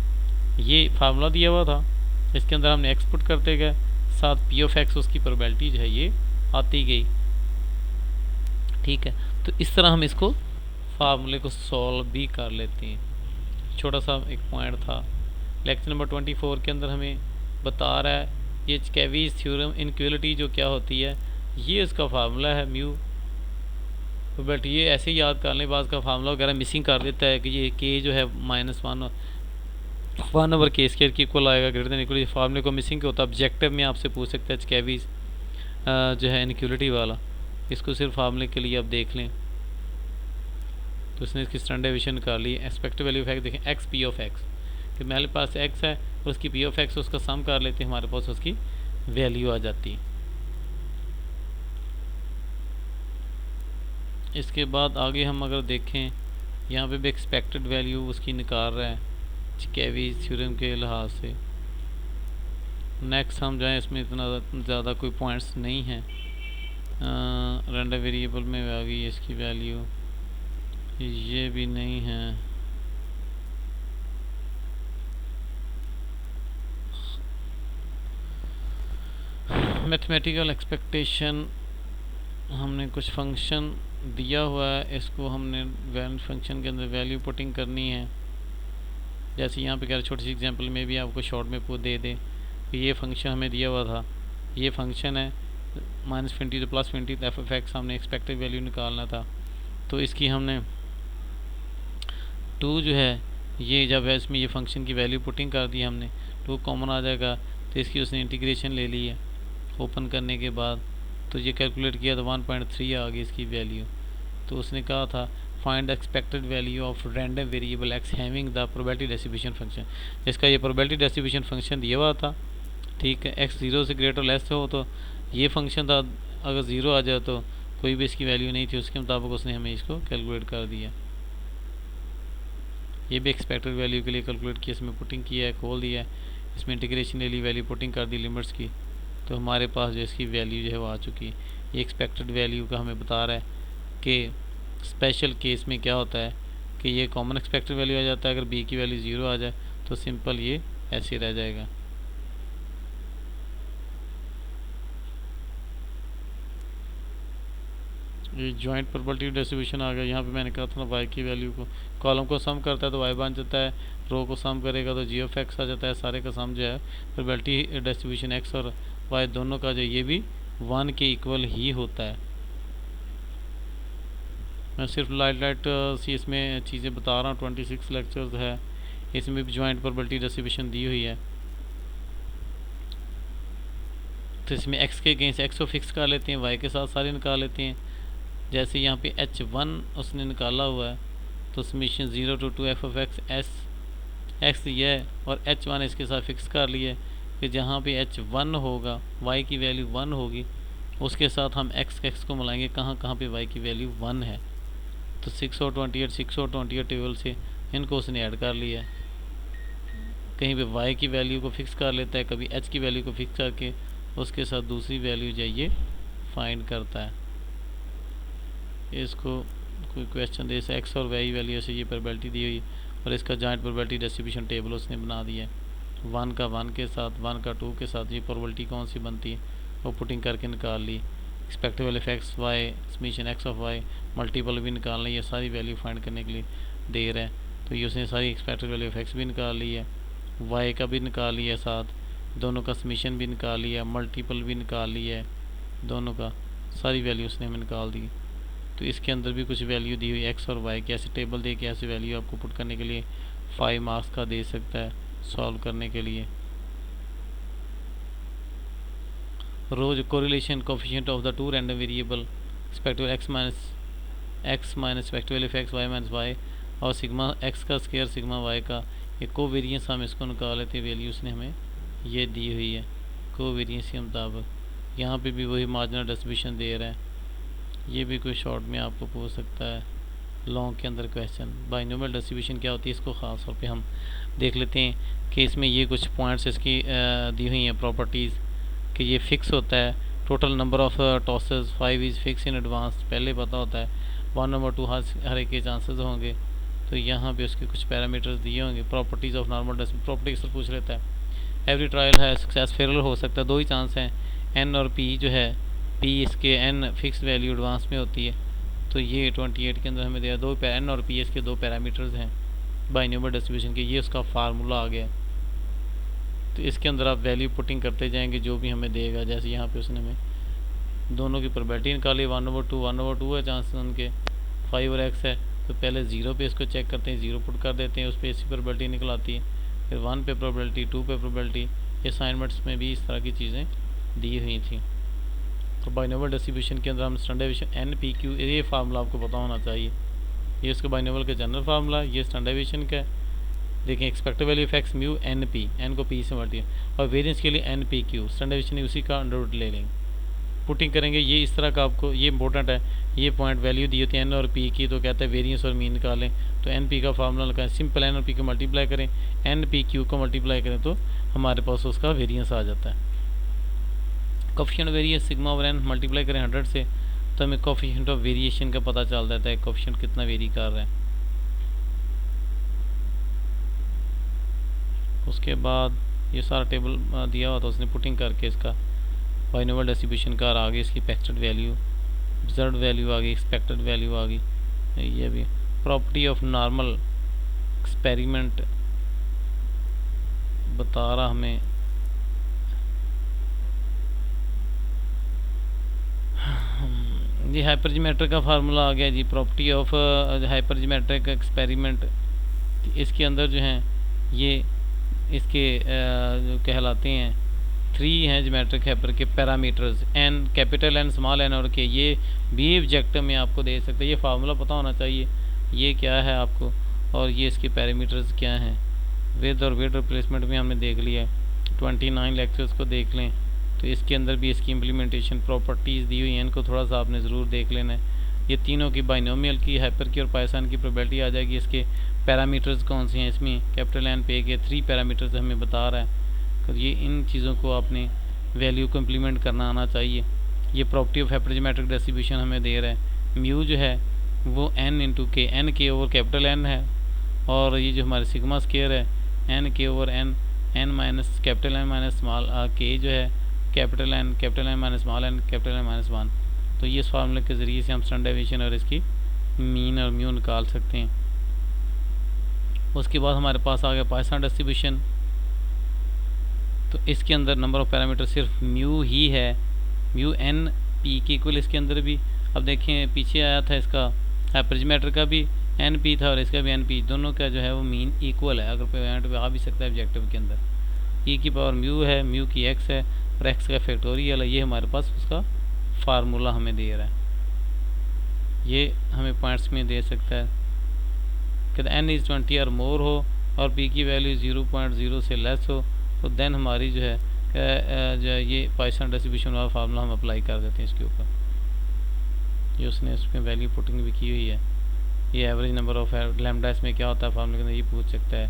ये फार्मूला दिया हुआ था, इसके अंदर हमने एक्स पुट करते गए, साथ पी ऑफ एक्स उसकी प्रोबेबिलिटी जो है ये आती गई। ठीक है, तो इस तरह हम इसको फार्मूले को सॉल्व भी कर लेते हैं। छोटा सा एक पॉइंट था, लेक्चर नंबर 24 के अंदर हमें बता रहा है ये कैवीज थ्योरम इनक्वलिटी जो क्या होती है, ये इसका फार्मूला है म्यू। बट ये ऐसे ही याद कर लें, बाद का फार्मूला वगैरह मिसिंग कर देता है कि ये के जो है -1/k² की इक्वल आएगा, ग्रेटर देन इक्वल, फार्मूले को मिसिंग क्या होता है। ऑब्जेक्टिव में आपसे पूछ सकते हैं कैवीज जो है इनक्वलिटी वाला, इसको सिर्फ फार्मूले के लिए आप देख लें। तो उसने इसकी स्टैंडर्डाइजेशन निकाल ली, एक्सपेक्टेड वैल्यू ऑफ एक्स देखें, एक्स पी ऑफ एक्स, कि मेरे पास एक्स है और उसकी पी ऑफ एक्स, उसका सम कर लेते हैं, हमारे पास उसकी वैल्यू आ जाती है। इसके बाद आगे हम अगर देखें, यहाँ पे भी एक्सपेक्टेड वैल्यू उसकी निकाल रहा है कैवीज थ्योरम के लिहाज से। नेक्स्ट हम जाएं, इसमें इतना ज़्यादा कोई पॉइंट्स नहीं हैं। रैंडम वेरिएबल में आ गई इसकी वैल्यू, ये भी नहीं है। मैथमेटिकल एक्सपेक्टेशन, हमने कुछ फंक्शन दिया हुआ है, इसको हमने वैल्यू फंक्शन के अंदर वैल्यू पुटिंग करनी है। जैसे यहाँ पे कह रहे, छोटी सी एग्जांपल में भी आपको शॉर्ट में दे दें कि ये फंक्शन हमें दिया हुआ था, ये फंक्शन है -20 तो +20, एफ ऑफ एक्स हमने एक्सपेक्टेड वैल्यू निकालना था। तो इसकी हमने 2 जो है ये जब है इसमें ये फंक्शन की वैल्यू पुटिंग कर दी हमने, 2 कॉमन आ जाएगा, तो इसकी उसने इंटीग्रेशन ले ली है ओपन करने के बाद। तो ये कैलकुलेट किया तो 1.3 आ गई इसकी वैल्यू। तो उसने कहा था find expected value of random variable x having the probability distribution function. इसका ये प्रोबेबिलिटी डिस्ट्रीब्यूशन फंक्शन दिया हुआ था, ठीक है, एक्स 0 से ग्रेटर लेस हो तो ये फंक्शन था, अगर 0 आ जाए तो कोई भी इसकी वैल्यू नहीं थी, उसके मुताबिक उसने हमें इसको कैलकुलेट कर दिया। ये भी एक्सपेक्टेड वैल्यू के लिए कैलकुलेट किया, इसमें पुटिंग किया है, खोल दिया है, इसमें इंटीग्रेशन ले ली, वैल्यू पुटिंग कर दी लिमिट्स की, तो हमारे पास जो इसकी वैल्यू जो है वो आ चुकी है। ये एक्सपेक्टेड वैल्यू का हमें बता रहा है कि स्पेशल केस में क्या होता है कि ये कॉमन एक्सपेक्टेड वैल्यू आ जाता है। अगर बी की वैल्यू 0 आ जाए तो सिंपल ये ऐसे रह जाएगा। ये जॉइंट प्रोबेबिलिटी डिस्ट्रीब्यूशन आ गया। यहाँ पे मैंने कहा था ना वाई की वैल्यू को कॉलम को सम करता है तो वाई बन जाता है, रो को सम करेगा तो जी ऑफ एक्स आ जाता है। सारे का सम जो है प्रोबेबिलिटी डिस्ट्रीब्यूशन एक्स और वाई दोनों का जो ये भी 1 के इक्वल ही होता है। मैं सिर्फ लाइट सी इसमें चीज़ें बता रहा हूँ। 26 लेक्चर्स है, इसमें भी जॉइंट प्रोबेबिलिटी डिस्ट्रीब्यूशन दी हुई है। तो इसमें एक्स के अगेंस्ट एक्स को फिक्स कर लेते हैं, वाई के साथ सारे निकाल लेते हैं। जैसे यहाँ पे h1 उसने निकाला हुआ है तो summation 0 to 2 f of x x ये है और h1 इसके साथ फिक्स कर लिए कि जहाँ पे h1 होगा y की वैल्यू 1 होगी, उसके साथ हम x को मिलाएंगे कहाँ कहाँ पे y की वैल्यू 1 है। तो 6 और 28 टेबल से इनको उसने ऐड कर लिया। कहीं पे y की वैल्यू को फिक्स कर लेता है, कभी h की वैल्यू को फिक्स करके उसके साथ दूसरी वैल्यू जाइए फाइंड करता है। इसको कोई क्वेश्चन दे एक्स और वाई वैल्यू से ये प्रोबेबिलिटी दी हुई और इसका जॉइंट प्रोबेबिलिटी डिस्ट्रीब्यूशन टेबल उसने बना दिया है। 1 का 1 के साथ 1 का 2 के साथ ये प्रोबेबिलिटी कौन सी बनती है वो पुटिंग करके निकाल ली। Expected value of x y summation x of y multiple भी निकाल ली, ये सारी वैल्यू फाइंड करने के लिए दे रहे हैं। तो ये उसने सारी एक्सपेक्टेड वैल्यू ऑफ एक्स भी निकाल ली है, वाई का भी निकाल लिया है, साथ दोनों का समीशन भी निकाल लिया, मल्टीपल भी निकाल लिया है, दोनों का सारी वैल्यू उसने हमें निकाल दी। तो इसके अंदर भी कुछ वैल्यू दी हुई एक्स और वाई की, ऐसे टेबल दे के ऐसे वैल्यू आपको पुट करने के लिए 5 मार्क्स का दे सकता है सॉल्व करने के लिए। Rose correlation coefficient of the two random variable expected x minus expected value x y minus y और सिग्मा एक्स का स्केयर सिग्मा वाई का ये कोवेरियंस हम इसको निकाल लेते हैं। वैल्यूज़ ने हमें ये दी हुई है कोवेरियंस के मुताबिक। यहाँ पे भी वही मार्जिनल डिस्ट्रीब्यूशन दे रहा है। ये भी कोई शॉर्ट में आपको पूछ सकता है लॉन्ग के अंदर क्वेश्चन। बाइनोमियल डिस्ट्रीब्यूशन क्या होती है इसको ख़ास तौर पे हम देख लेते हैं कि इसमें ये कुछ पॉइंट्स इसकी दी हुई हैं प्रॉपर्टीज़ कि ये फिक्स होता है। Total number of tosses 5 is fix in advance, पहले पता होता है। 1 नंबर 2 हर एक के चांसेस होंगे। तो यहाँ पे उसके कुछ पैरामीटर्स दिए होंगे। प्रॉपर्टीज़ ऑफ नॉर्मल प्रॉपर्टीज से पूछ लेता है। एवरी ट्रायल है सक्सेस फेरल हो सकता है, 2 ही चांस हैं n और p जो है p इसके n फिक्स वैल्यू एडवांस में होती है। तो ये 28 के अंदर हमें दिया दो n और p इसके 2 पैरामीटर्स हैं बाइनोमियल डिस्ट्रीब्यूशन के। ये उसका फार्मूला आ गया। तो इसके अंदर आप वैल्यू पुटिंग करते जाएंगे जो भी हमें देगा। जैसे यहाँ पे उसने हमें दोनों की प्रोबेबिलिटी निकाली 1/2 है चांस उनके 5 और x है। तो पहले 0 पे इसको चेक करते हैं, 0 पुट कर देते हैं, उस पर इसकी प्रोबेबिलिटी निकलाती है। फिर 1 पे प्रोबेबिलिटी, 2 पे प्रोबेबिलिटी। असाइनमेंट्स में भी इस तरह की चीज़ें दी हुई थी। तो बाइनोमियल डिस्ट्रीब्यूशन के अंदर हम स्टैंडर्ड डेविएशन NPQ ये फार्मूला आपको पता होना चाहिए। ये उसका बाइनोमियल का जनरल फार्मूला, ये स्टैंडर्ड डेविएशन का है। देखें expected value of x mu NP, n को p से मल्टी और वेरिएंस के लिए NPQ स्टैंडर्ड डेविएशन उसी का अंडर रूट ले लेंगे, पुटिंग करेंगे। ये इस तरह का आपको ये इंपॉर्टेंट है। ये पॉइंट वैल्यू दी होती है n और p की, तो कहते हैं वेरिएंस और मीन निकालें। तो NP का फार्मूला लगाएं, सिंपल n और p को मल्टीप्लाई करें, NPQ को मल्टीप्लाई करें तो हमारे पास उसका वेरिएंस आ जाता है। Coefficient variance sigma over n multiply करें 100 से तो हमें कोफिशिएंट ऑफ वेरिएशन का पता चल जाता है, कोफिशिएंट कितना वेरी कर रहा है। उसके बाद ये सारा टेबल दिया हुआ था, उसने पुटिंग करके इसका बाइनोमियल डिस्ट्रीब्यूशन का आ गई, इसकी एक्सपेक्टेड वैल्यू, ऑब्जर्व्ड वैल्यू आ गई, एक्सपेक्टेड वैल्यू आ गई। ये भी प्रॉपर्टी ऑफ नॉर्मल एक्सपेरिमेंट बता रहा हमें। ये हाइपरजीमेट्रिक का फार्मूला आ गया जी, प्रॉपर्टी ऑफ हाइपरजीमेट्रिक एक्सपेरिमेंट। इसके अंदर जो हैं ये इसके जो कहलाते हैं 3 हैं ज्योमेट्रिक हाइपर के parameters, n capital n small n और के। ये भी ऑब्जेक्टिव में आपको दे सकते हैं। ये फार्मूला पता होना चाहिए ये क्या है आपको, और ये इसके पैरामीटर्स क्या हैं। विद और विद रिप्लेसमेंट में हमने देख लिया है, 29 लेक्चर्स को देख लें। तो इसके अंदर भी इसकी इम्प्लीमेंटेशन प्रॉपर्टीज़ दी हुई हैं, इनको थोड़ा सा आपने ज़रूर देख लेना है। ये तीनों की बाइनोमियल की, हाइपर की और पाइथन की प्रोबेबिलिटी आ जाएगी। इसके पैरामीटर्स कौन से हैं, इसमें कैपिटल N पे के 3 पैरामीटर्स हमें बता रहा है। तो ये इन चीज़ों को आपने वैल्यू को इम्प्लीमेंट करना आना चाहिए। ये प्रॉपर्टी ऑफ एप्रोक्सीमेटिक डिस्ट्रीब्यूशन हमें दे रहा है। म्यू जो है वो n into K, n K over capital n है, और ये जो हमारे सिग्मा स्केयर है n K over n, n minus capital n minus small K जो है capital n minus small n capital n minus 1। तो ये इस फार्मूले के ज़रिए से हम स्टैंडर्ड डेविएशन और इसकी मीन और म्यू निकाल सकते हैं। उसके बाद हमारे पास आ गया पॉइसन डिस्ट्रीब्यूशन। तो इसके अंदर नंबर ऑफ पैरामीटर सिर्फ म्यू ही है, म्यू एन पी के इक्वल इसके अंदर भी। अब देखें पीछे आया था इसका एप्रोक्सीमेटर का भी एन पी था और इसका भी एन पी, दोनों का जो है वो मीन इक्वल है। अगर पॉइंट पे आ भी सकता है ऑब्जेक्टिव के अंदर। ई की पावर म्यू है, म्यू की एक्स है और एक्स का फैक्टोरियल है। ये हमारे पास उसका फार्मूला हमें दे रहा है, ये हमें पॉइंट्स में दे सकता है। कहते एन इज़ 20 और मोर हो और पी की वैल्यू 0.0 से लेस हो, तो देन हमारी जो है ये पॉइसन डिस्ट्रीब्यूशन वाला फार्मूला हम अप्लाई कर देते हैं इसके ऊपर। ये उसने इसमें वैल्यू पुटिंग भी की हुई है। ये एवरेज नंबर ऑफ लैम्डा इसमें क्या होता है फार्मूले के अंदर, ये पूछ सकता है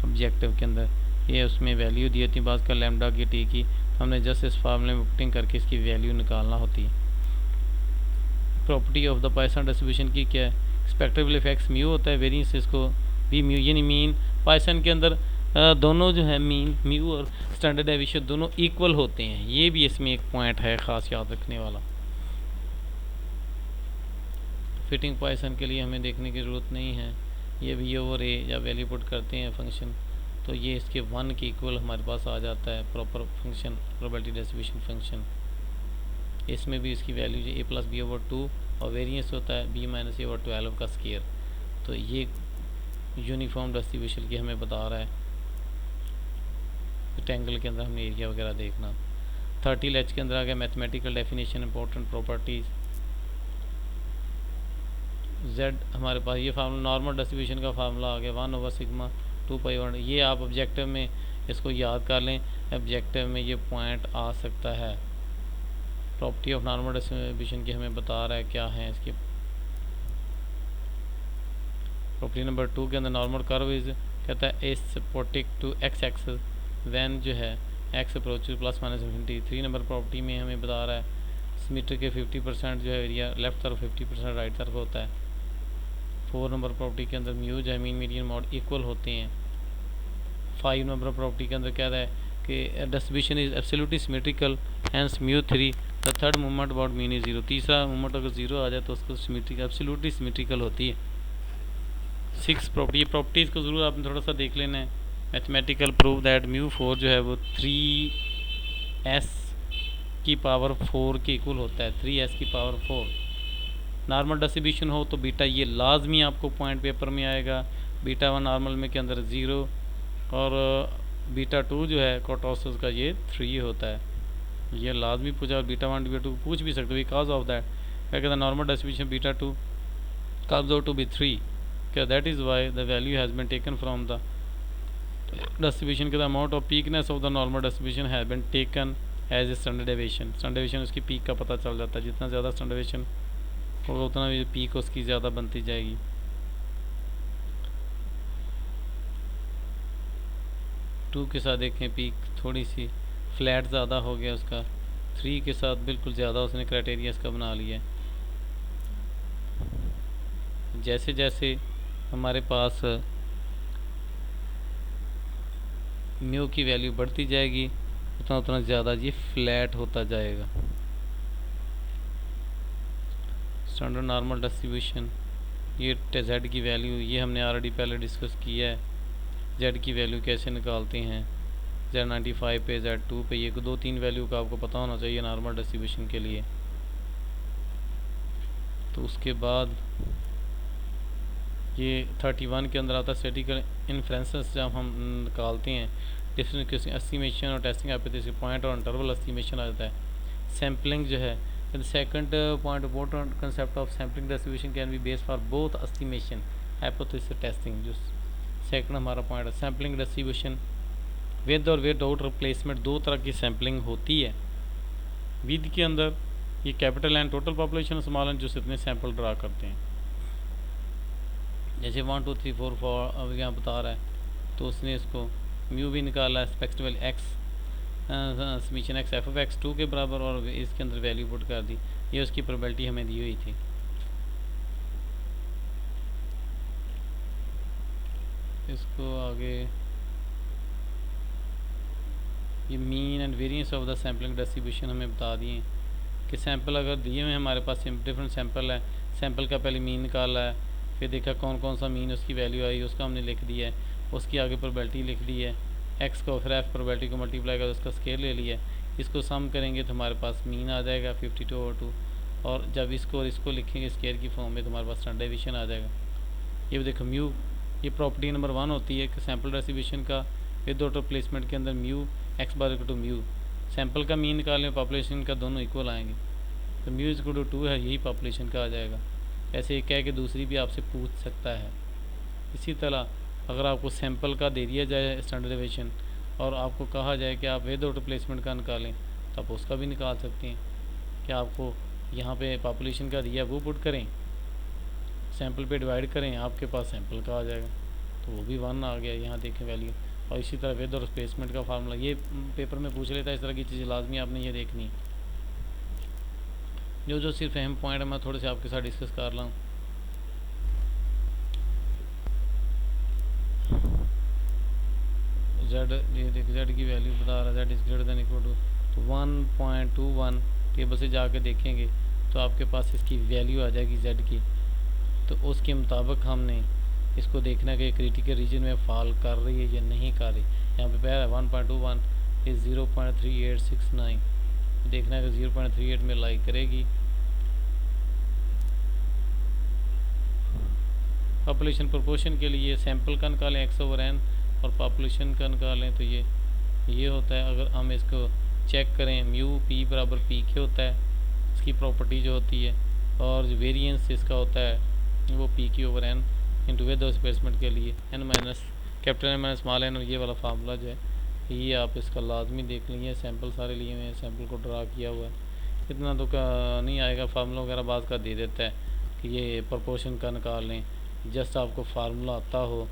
ऑब्जेक्टिव के अंदर। ये उसमें वैल्यू दी होती है बात का लैम्डा की टी की, तो हमने जस्ट इस फार्मूले में पुटिंग करके इसकी वैल्यू निकालना होती है। Property of the Poisson distribution की क्या है, एक्सपेक्टेबल इफेक्ट्स म्यू होता है, वेरिएंस इसको भी म्यू, यानी मीन पॉइसन के अंदर दोनों जो है मीन म्यू और स्टैंडर्ड डेविएशन दोनों इक्वल होते हैं। ये भी इसमें एक पॉइंट है ख़ास याद रखने वाला। फिटिंग पॉइसन के लिए हमें देखने की ज़रूरत नहीं है, ये भी ओवर ए या वैल्यू पुट करते हैं फंक्शन, तो ये इसके 1 के इक्वल हमारे पास आ जाता है proper function, probability distribution function. इसमें भी इसकी वैल्यू जो ए प्लस बी ओवर 2 और वेरिएंस होता है बी माइनस ए ओवर 12 का स्केयर। तो ये यूनिफॉर्म डिस्ट्रीब्यूशन की हमें बता रहा है। रेक्टेंगल के अंदर हमने एरिया वगैरह देखना। 30 एच के अंदर आ गया mathematical definition important properties. z हमारे पास ये फार्मूला नॉर्मल डिस्ट्रीब्यूशन का फार्मूला आ गया 1 ओवर सिग्मा 2 पाई 1। ये आप ऑब्जेक्टिव में इसको याद कर लें, ऑब्जेक्टिव में ये पॉइंट आ सकता है। प्रॉपर्टी ऑफ नॉर्मल डिस्ट्रीब्यूशन की हमें बता रहा है क्या है इसकी। प्रॉपर्टी नंबर 2 के अंदर नॉर्मल कर्व इज कहता है asymptotic to x axis when जो है x approach plus minus infinity. 3 number property में हमें बता रहा है सिमेट्री के 50% जो है एरिया लेफ्ट तरफ 50% राइट तरफ होता है। 4 नंबर प्रॉपर्टी के अंदर म्यू जो है मीन मीडियन मॉड इक्वल होते हैं। 5 नंबर प्रॉपर्टी के अंदर कह रहा है कि distribution is absolutely symmetrical hence mu 3 the third movement about mean is 0। तीसरा मूवमेंट अगर 0 आ जाए तो उसको सिमेट्रिक एब्सोल्युटली सिमेट्रिकल होती है। 6 प्रॉपर्टी, ये प्रॉपर्टीज़ को ज़रूर आपने थोड़ा सा देख लेना है। मैथमेटिकल प्रूव दैट म्यू 4 जो है वो 3s की पावर 4 के इक्वल होता है, 3s की पावर 4। नॉर्मल डिस्ट्रीब्यूशन हो तो बीटा ये लाजमी आपको पॉइंट पेपर में आएगा। बीटा 1 नॉर्मल में के अंदर 0 और बीटा 2 जो है कोटोसिस का ये 3 होता है। ये लाजमी पूछा, और बीटा 1 बीटा 2 पूछ भी सकते हो बिकॉज ऑफ दैट क्या कहता है normal distribution beta 2 comes out to be 3 okay, that is why the value has been taken from the distribution के the amount of peakness of the normal distribution has been taken as a standard deviation। Standard deviation उसकी पीक का पता चल जाता है, जितना ज़्यादा स्टैंडर्ड डेविएशन होगा उतना भी पीक उसकी ज़्यादा बनती जाएगी। टू के साथ देखें पीक थोड़ी सी फ्लैट ज़्यादा हो गया उसका, 3 के साथ बिल्कुल ज़्यादा उसने क्राइटेरिया इसका बना लिया। जैसे जैसे हमारे पास म्यू की वैल्यू बढ़ती जाएगी उतना उतना ज़्यादा ये फ्लैट होता जाएगा। स्टैंडर्ड नॉर्मल डिस्ट्रीब्यूशन, ये z की वैल्यू ये हमने ऑलरेडी पहले डिस्कस किया है। z की वैल्यू कैसे निकालते हैं, z95 पे z2 पे, ये 2-3 वैल्यू का आपको पता होना चाहिए नॉर्मल डिस्ट्रीब्यूशन के लिए। तो उसके बाद ये 31 के अंदर आता है स्टैटिस्टिकल इन्फ्रेंसेस, जब हम निकालते हैं डिफरेंस एस्टिमेशन और टेस्टिंग आप पॉइंट और इंटरवल एस्टिमेशन आ जाता है। सैम्पलिंग जो है the second point important concept of sampling distribution can be based for both estimation hypothesis testing. जो सेकंड हमारा पॉइंट है सैम्पलिंग डिस्ट्रीब्यूशन विद और विदाउट रिप्लेसमेंट, दो तरह की सैम्पलिंग होती है। विद के अंदर ये capital and total population, small and जो इतने सैंपल ड्रा करते हैं, जैसे 1 2 3 4 4 अब यहाँ बता रहा है, तो उसने इसको म्यू भी निकाला है expectable x summation x f of x 2 के बराबर और इसके अंदर वैल्यू पुट कर दी। ये उसकी प्रोबेबिलिटी हमें दी हुई थी। इसको आगे ये mean and variance of the sampling distribution हमें बता दिए कि सैंपल अगर दिए हुए हैं हमारे पास डिफरेंट सैंपल है, सैंपल का पहले मीन निकाला है, फिर देखा कौन कौन सा मीन उसकी वैल्यू आई, उसका हमने लिख दिया है, उसकी आगे प्रोबेबिलिटी लिख दी है, एक्स को फिर एफ प्रोबेबिलिटी को मल्टीप्लाई कर उसका स्केल ले लिया है। इसको सम करेंगे तो हमारे पास मीन आ जाएगा 52/2, और जब इसको और इसको लिखेंगे स्केयर की फॉर्म में तो हमारे पास स्टैंडर्ड डेविएशन आ जाएगा। ये देखो म्यू, ये प्रॉपर्टी नंबर 1 होती है कि सैंपल डिस्ट्रीब्यूशन का विद ऑटो प्लेसमेंट के अंदर mu x bar equal to mu, sample का मीन निकालें पॉपुलेशन का दोनों इक्वल आएंगे, तो म्यू इक्वल टू 2 है, यही पॉपुलेशन का आ जाएगा। ऐसे कह के दूसरी भी आपसे पूछ सकता है। इसी तरह अगर आपको सैंपल का दे दिया जाए स्टैंडर्ड डेविएशन और आपको कहा जाए कि आप विद ऑटो प्लेसमेंट का निकालें तो आप उसका भी निकाल सकते हैं कि आपको यहाँ पे पॉपुलेशन का दिया वो पुट करें, सैंपल पे डिवाइड करें, आपके पास सैंपल का आ जाएगा, तो वो भी 1 आ गया यहाँ देखें वैल्यू। और इसी तरह वेद और स्पेसमेंट का फार्मूला ये पेपर में पूछ लेता है, इस तरह की चीज़ें लाजमी आपने ये देखनी है। जो सिर्फ अहम पॉइंट है मैं थोड़े से आपके साथ डिस्कस कर रहा हूँ। जेड, ये देख जेड की वैल्यू बता रहा है, Z is greater than equal to 1.21, table से जाके देखेंगे तो आपके पास इसकी वैल्यू आ जाएगी जेड की। तो उसके मुताबिक हमने इसको देखना है कि क्रिटिकल रीजन में फॉल कर रही है या नहीं कर रही। यहाँ पे पहला 1.21 इज 0.3869, देखना है कि 0.38 में लाई करेगी। पॉपुलेशन प्रोपोर्शन के लिए सैंपल का निकालें x/n और पॉपुलेशन का निकालें तो ये होता है। अगर हम इसको चेक करें म्यू p बराबर पी के होता है, इसकी प्रॉपर्टी जो होती है, और जो वेरिएंस इसका होता है वो p/n इंटू विद स्पेसमेंट के लिए n minus capital n minus small n, ये वाला फार्मूला जो है ये आप इसका लाजमी देख लीजिए। सैंपल सारे लिए हुए हैं, सैंपल को ड्रा किया हुआ है, इतना तो का नहीं आएगा, फार्मूला वगैरह बात का दे देता है कि ये प्रोपोर्शन का निकाल लें। जस्ट आपको फार्मूला आता हो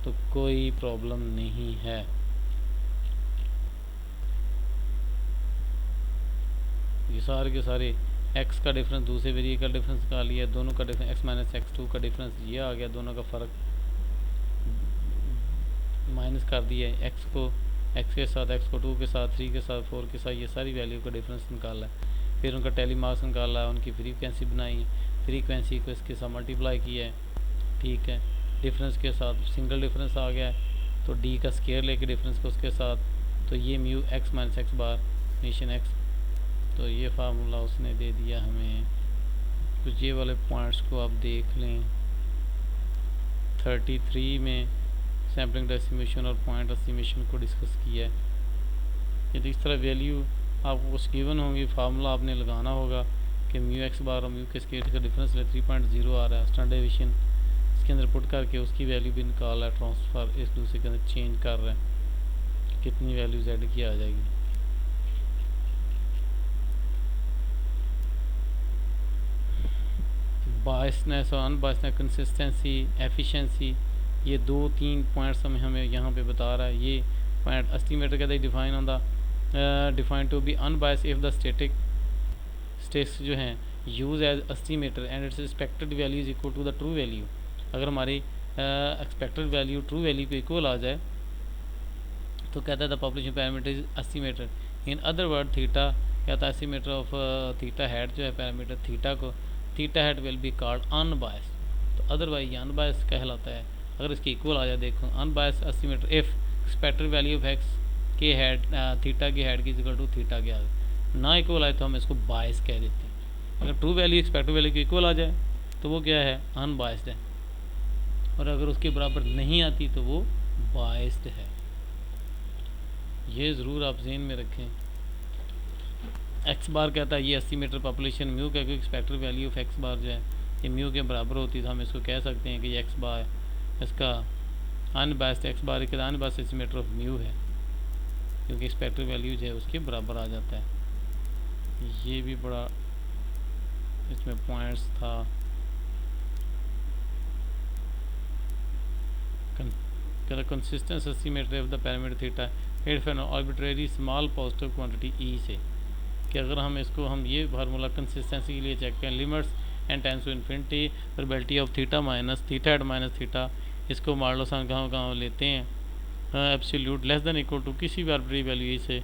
तो कोई प्रॉब्लम नहीं है। ये सारे के सारे x का डिफरेंस दूसरे वेरिएबल का डिफरेंस निकाल लिया, दोनों का डिफरेंस x माइनस x2 का डिफरेंस ये आ गया, दोनों का फ़र्क माइनस कर दिया है। x को x के साथ, x को 2 के साथ, 3 के साथ, 4 के साथ, ये सारी वैल्यू का डिफरेंस निकाला है। फिर उनका टेली मार्क्स निकाला है, उनकी फ्रीक्वेंसी बनाई है, फ्रीक्वेंसी को इसके साथ मल्टीप्लाई किया है, ठीक है, डिफरेंस के साथ सिंगल डिफरेंस आ गया है तो d का स्केयर लेके डिफरेंस को उसके साथ, तो ये म्यू x माइनस x बार निशन x, तो ये फार्मूला उसने दे दिया हमें। कुछ ये वाले पॉइंट्स को आप देख लें, 33 में सैम्पलिंग एस्टिमेशन और पॉइंट एस्टिमेशन को डिस्कस किया है। यदि इस तरह वैल्यू आपको कुछ गिवन होंगी, फार्मूला आपने लगाना होगा कि म्यू एक्स बार और म्यू के स्केयर का डिफरेंस 3.0 आ रहा है, स्टैंडर्ड डेविएशन इसके अंदर पुट करके उसकी वैल्यू भी निकाल रहा है, ट्रांसफ़र इस दूसरे के अंदर चेंज कर रहा है, कितनी वैल्यू जेड की आ जाएगी। बायसनेस और अनबायसनेस, कंसिस्टेंसी, एफिशिएंसी, ये 2-3 पॉइंट्स हमें यहाँ पे बता रहा है। ये पॉइंट एस्टिमेटर कहते हैं define on the define to be unbiased if the stats जो हैं use as estimator and its expected value is equal to the true value. अगर हमारी एक्सपेक्टेड वैल्यू ट्रू वैल्यू के इक्वल आ जाए तो कहता है the population parameter is estimator. In other word theta कहता है एस्टिमेटर ऑफ थीटा हेड जो है पैरामीटर थीटा को, theta head will be called unbiased. तो अदरवाइज ये अनबायस्ड कहलाता है अगर इसके इक्वल आ जाए। देखो unbiased estimator if expected value of x के हेड थीटा के हेड की इक्वल टू थीटा के आगे ना इक्वल आए तो हम इसको बायस कह देते हैं। अगर ट्रू वैल्यू एक्सपेक्टेड वैल्यू के इक्वल आ जाए तो वो क्या है, अनबायस्ड है, और अगर उसके बराबर नहीं आती तो वो बायस्ड है। ये ज़रूर आप ज़हन में रखें। एक्स बार कहता है ये एस्टिमेटर पॉपुलेशन म्यू का एक्सपेक्टेड वैल्यू ऑफ एक्स बार जो है ये म्यू के बराबर होती है, तो हम इसको कह सकते हैं कि ये एक्स बार इसका अनबायस्ड एक्स बार का अनबायस्ड एस्टिमेटर ऑफ म्यू है, क्योंकि एक्सपेक्टेड वैल्यू जो है उसके बराबर आ जाता है। ये भी बड़ा इसमें पॉइंट्स था। कहता consistence estimate of the parameter theta if an arbitrary small positive quantity e से, कि अगर हम इसको हम ये फार्मूला कंसिस्टेंसी के लिए चेक करें, limits and tends to infinity probability of theta at minus theta, इसको मॉडुलस हम कहाँ लेते हैं, absolute less than equal to किसी भी आर्बिट्रेरी वैल्यू ई से,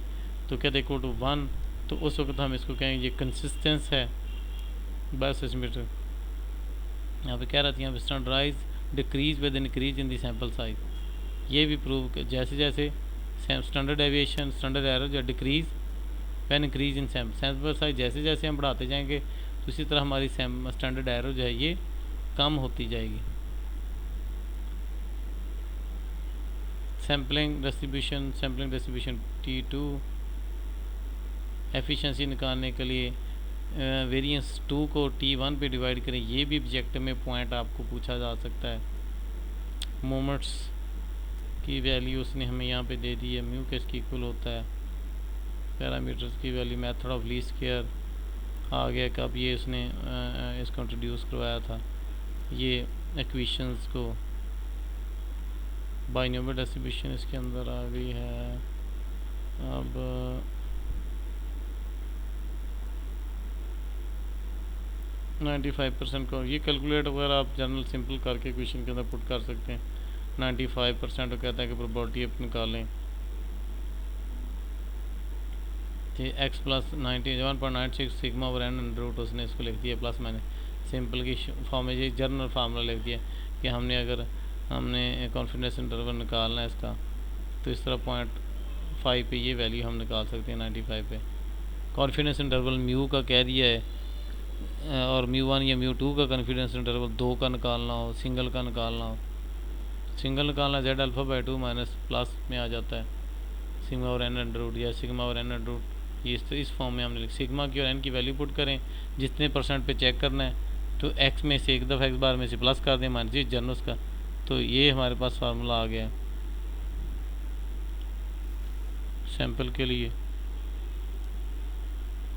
तो कहते इक्वल टू 1, तो उस वक्त हम इसको कहेंगे ये कंसिस्टेंस है बस एस्टिमेटर। यहाँ पे कह रहा था यहाँ पे standardize decrease with increase in the sample size, ये भी प्रूव जैसे जैसे स्टैंडर्ड डेविएशन स्टैंडर्ड एरर जो decrease when increase in sample size, जैसे जैसे हम बढ़ाते जाएंगे तो इसी तरह हमारी स्टैंडर्ड एरर जो है ये कम होती जाएगी। सैम्पलिंग डिस्ट्रीब्यूशन T2 एफिशिएंसी निकालने के लिए वेरिएंस 2 को T1 पे डिवाइड करें, ये भी ऑब्जेक्टिव में पॉइंट आपको पूछा जा सकता है। मोमेंट्स की वैल्यू उसने हमें यहाँ पे दे दी है, म्यू किसकी इक्वल होता है, पैरामीटर्स की value method of least square आ गया, कब ये उसने इसको इंट्रोड्यूस करवाया था, ये इक्वेशंस को बाइनोमियल डिस्ट्रीब्यूशन इसके अंदर आ गई है। अब 95% को ये कैलकुलेट वगैरह आप जनरल सिंपल करके क्वेश्चन के अंदर पुट कर सकते हैं। 95% कहता है कि प्रोबेबिलिटी आप निकालें कि x plus 91.96 sigma over N under root, उसने इसको लिख दिया प्लस माइनस सिंपल की फॉर्म में, ये जर्नल फार्मूला लिख दिया कि हमने कॉन्फिडेंस इंटरवल निकालना है इसका, तो इस तरह 0.5 पे ये वैल्यू हम निकाल सकते हैं 95 पे। कॉन्फिडेंस इंटरवल म्यू का कह दिया है, और μ1 या μ2 का कॉन्फिडेंस इंटरवल 2 का निकालना हो, सिंगल का निकालना हो, सिंगल निकालना z alpha by 2 minus plus में आ जाता है सिग्मा और एन अंडर रूट, या सिग्मा और एन अंडर रूट, ये इस फॉर्म में हमने लिखा। सिग्मा की और एन की वैल्यू पुट करें, जितने % पे चेक करना है, तो x में से एक दफ़ा x बार में से प्लस कर दें माइनस जनरस का, तो ये हमारे पास फार्मूला आ गया सैंपल के लिए।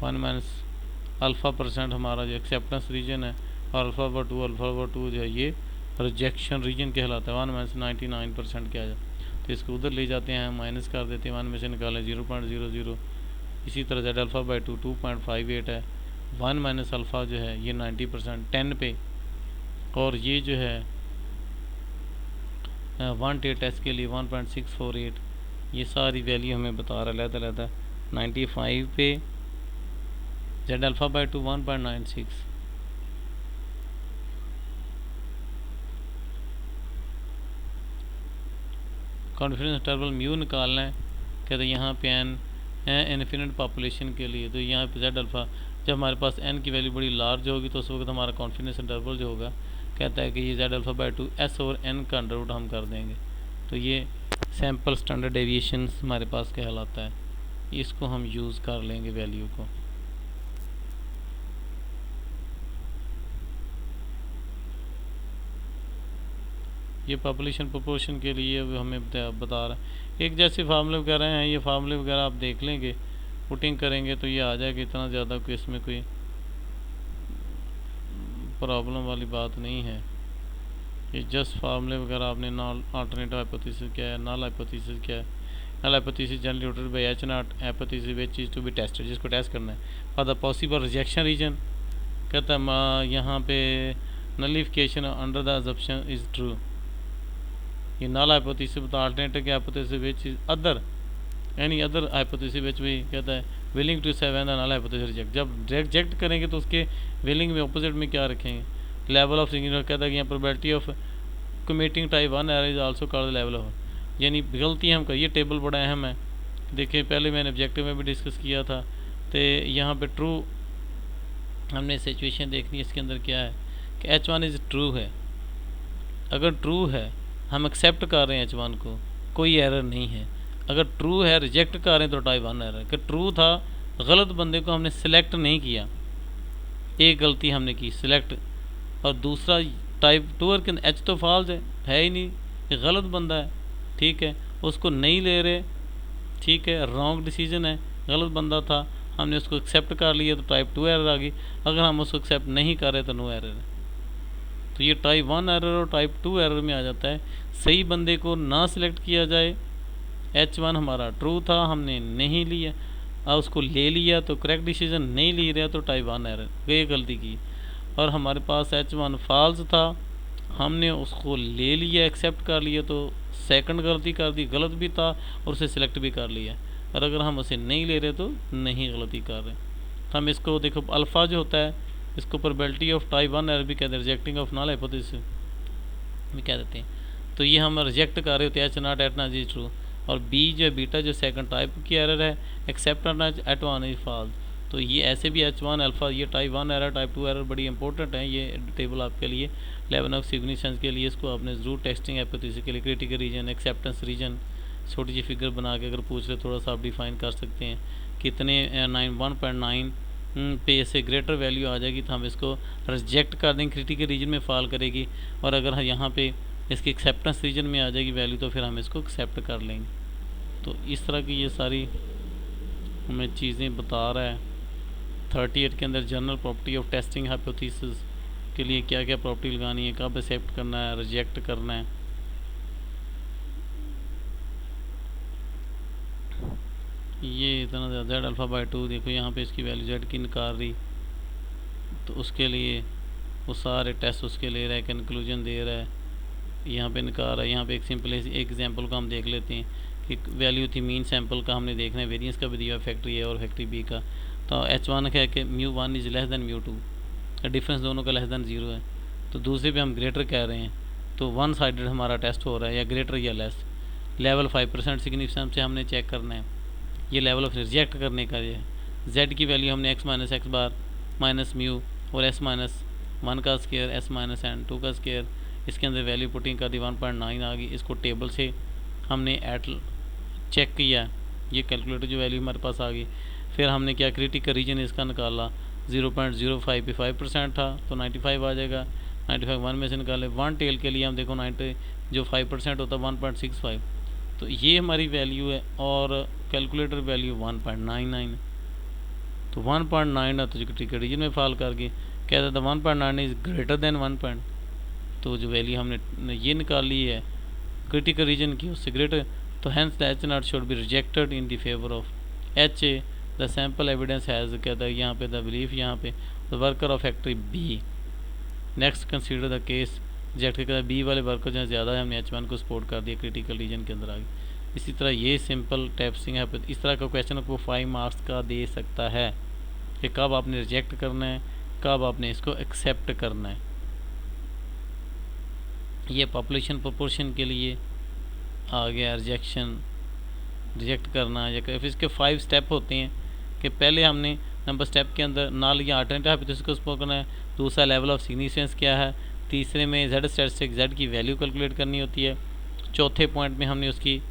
1 माइनस अल्फ़ा % हमारा जो एक्सेप्टेंस रीजन है, और अल्फ़ा/2 जो है ये रिजेक्शन रीजन कहलाता है। 1 माइनस 99% क्या जाए, तो इसको उधर ले जाते हैं, माइनस कर देते हैं, 1 में से निकालें 0.00। इसी तरह z अल्फ़ा बाई 2 2.58 है। 1 माइनस अल्फ़ा जो है ये 90% 10 पे, और ये जो है 1 टेस्ट के लिए 1.648, ये सारी वैल्यू हमें बता रहा है लहदा 95 पे z alpha by 2 1.96। Confidence interval mu निकालना है, कहते हैं यहाँ पे एन इनफिनिट पॉपुलेशन के लिए, तो यहाँ पे z अल्फ़ा जब हमारे पास n की वैल्यू बड़ी लार्ज होगी तो उस वक्त हमारा कॉन्फिडेंस इंटरवल जो होगा कहता है कि ये z अल्फ़ा बाई 2 s और n का अंडर रूट हम कर देंगे, तो ये सैम्पल स्टैंडर्ड डेविएशन हमारे पास कहलाता है, इसको हम यूज़ कर लेंगे वैल्यू को। ये पॉपुलेशन प्रोपोर्शन के लिए हमें बता रहा है। एक जैसे फार्मूले वगैरह हैं, ये फार्मूले वगैरह आप देख लेंगे, पुटिंग करेंगे तो ये आ जाएगा, इतना ज़्यादा कोई इसमें कोई प्रॉब्लम वाली बात नहीं है। ये जस्ट फार्मूले वगैरह आपने नॉल अल्टरनेटिव हाइपोथेसिस क्या है, नल हाइपोथेसिस क्या है। नल हाइपोथेसिस जनरली यूटेड by H0 hypothesis which is to be tested, जिसको टेस्ट करना है for the possible rejection reason, कहता है यहाँ पे nullification under the assumption is true. ये नल हाइपोथेसिस बता alternative hypothesis which is other any other hypothesis which भी कहता है willing to save and null hypothesis reject. जब रिजेक्ट करेंगे तो उसके विलिंग में ऑपोजिट में क्या रखेंगे, लेवल ऑफ सिंगिंग, कहता है कि यहाँ probability of committing type 1 error is also called level of, यानी गलती हम कर, ये टेबल बड़ा अहम है। देखिए पहले मैंने ऑब्जेक्टिव में भी डिस्कस किया था, तो यहाँ पे ट्रू हमने सिचुएशन देखनी है, इसके अंदर क्या है कि H1 इज़ ट्रू है। अगर ट्रू है हम एक्सेप्ट कर रहे हैं H1 को, कोई एरर नहीं है। अगर ट्रू है रिजेक्ट कर रहे हैं तो टाइप 1 एरर, कि ट्रू था गलत बंदे को हमने सिलेक्ट नहीं किया, एक गलती हमने की सिलेक्ट, और दूसरा टाइप 2 के H तो फॉल्स है ही नहीं, ये गलत बंदा है, ठीक है, उसको नहीं ले रहे, ठीक है, रॉन्ग डिसीजन है, गलत बंदा था, हमने उसको एक्सेप्ट कर लिया तो टाइप 2 एरर आ गई। अगर हम उसको एक्सेप्ट नहीं कर रहे तो नो एरर है। तो ये टाइप 1 एरर और टाइप 2 एरर में आ जाता है। सही बंदे को ना सिलेक्ट किया जाए, H1 हमारा ट्रू था, हमने नहीं लिया, और उसको ले लिया तो करेक्ट डिसीजन, नहीं ले रहा तो टाइप 1 एरर, ये गलती की। और हमारे पास H1 फॉल्स था, हमने उसको ले लिया, एक्सेप्ट कर लिया, तो सेकंड गलती कर दी, गलत भी था और उसे सिलेक्ट भी कर लिया। और अगर हम उसे नहीं ले रहे तो नहीं गलती कर रहे। तो हम इसको देखो, अल्फ़ा जो होता है इसको प्रोबेबिलिटी ऑफ टाइप 1 एरर भी कहते हैं, रिजेक्टिंग ऑफ नल हाइपोथेसिस भी कह देते हैं। तो ये हम रिजेक्ट कर रहे होते हैं H0 एट ना जी ट्रू। और बी जो है बीटा जो सेकंड टाइप की एरर है, एक्सेप्ट एट 1 इज फॉल्स। तो ये ऐसे भी H1 अल्फ़ा, ये टाइप 1 एरर, टाइप 2 एरर बड़ी इंपॉर्टेंट है। ये टेबल आपके लिए लेवल ऑफ सिग्निफिकेंस के लिए इसको आपने ज़रूर टेस्टिंग हाइपोथेसिस के लिए क्रिटिकल रीजन, एक्सेप्टेंस रीजन छोटी सी फिगर बना के अगर पूछ रहे थोड़ा सा आप डिफाइन कर सकते हैं। कितने 1.9 पे से ग्रेटर वैल्यू आ जाएगी तो हम इसको रिजेक्ट कर देंगे, क्रिटिकल रीजन में फॉल करेगी। और अगर यहाँ पे इसकी एक्सेप्टेंस रीजन में आ जाएगी वैल्यू तो फिर हम इसको एक्सेप्ट कर लेंगे। तो इस तरह की ये सारी हमें चीज़ें बता रहा है। 38 के अंदर general property of testing hypothesis के लिए क्या क्या प्रॉपर्टी लगानी है, कब एक्सेप्ट करना है, रिजेक्ट करना है। ये इतना ज़्यादा Z अल्फ़ा बाई 2, देखो यहाँ पे इसकी वैल्यू Z की निकाल रही, तो उसके लिए वो सारे टेस्ट उसके ले रहा है, कंक्लूजन दे रहा है, यहाँ पे निकाल रहा है। यहाँ पे एक सिंपल एक एग्जांपल का हम देख लेते हैं कि वैल्यू थी मीन सैंपल का, हमने देखना है वेरिएंस का भी दिया फैक्ट्री A और फैक्ट्री B का। तो H1 है कि μ1 इज़ लेस दैन μ2, डिफरेंस दोनों का लेस दैन 0 है। तो दूसरे पे हम ग्रेटर कह रहे हैं, तो वन साइडेड हमारा टेस्ट हो रहा है, या ग्रेटर या लेस। लेवल 5% सिग्निफिकेंस से हमने चेक करना है। ये लेवल ऑफ रिजेक्ट करने का ये Z की वैल्यू हमने x माइनस एक्स बार माइनस म्यू और s माइनस 1 का स्केयर, s माइनस एन 2 का स्केयर, इसके अंदर वैल्यू पुटिंग कर दी 1.9 आ गई। इसको टेबल से हमने एट चेक किया, ये कैलकुलेटर जो वैल्यू हमारे पास आ गई। फिर हमने क्या क्रिटिकल रीजन इसका निकाला, 0.05 पे 5% था तो 95 आ जाएगा। 95 1 में से निकाले। वन टेल के लिए हम देखो 90 जो 5% होता है 1.65, तो ये हमारी वैल्यू है। और कैलकुलेटर वैल्यू 1.99, तो 1.9 है तो जो क्रिटिकल रीजन में फॉल करके कहता था 1.9 इज़ ग्रेटर देन 1. तो जो वैल्यू हमने ये निकाल ली है क्रिटिकल रीजन की उससे ग्रेटर, तो hence the H0 should be rejected in the favour of HA the sample evidence has, कहता है यहाँ पे द बिलीफ, यहाँ पे the worker of factory B। Next consider the case reject करता है बी वाले वर्कर जो है ज़्यादा है, हमने H1 को सपोर्ट कर दिया, क्रिटिकल रीजन के अंदर आ गई। इसी तरह ये सिंपल टेस्टिंग है। इस तरह का क्वेश्चन आपको 5 मार्क्स का दे सकता है कि कब आपने रिजेक्ट करना है, कब आपने इसको एक्सेप्ट करना है। ये पॉपुलेशन प्रोपोर्शन के लिए आ गया, रिजेक्शन रिजेक्ट करना या फिर इसके 5 स्टेप होते हैं कि पहले हमने नंबर स्टेप के अंदर नाल या अल्टरनेटिव हाइपोथेसिस को सपोर्ट करना है, दूसरा लेवल ऑफ सिग्निफिकेंस क्या है, तीसरे में Z स्टैटिस्टिक Z की वैल्यू कैलकुलेट करनी होती है, चौथे पॉइंट में हमने उसकी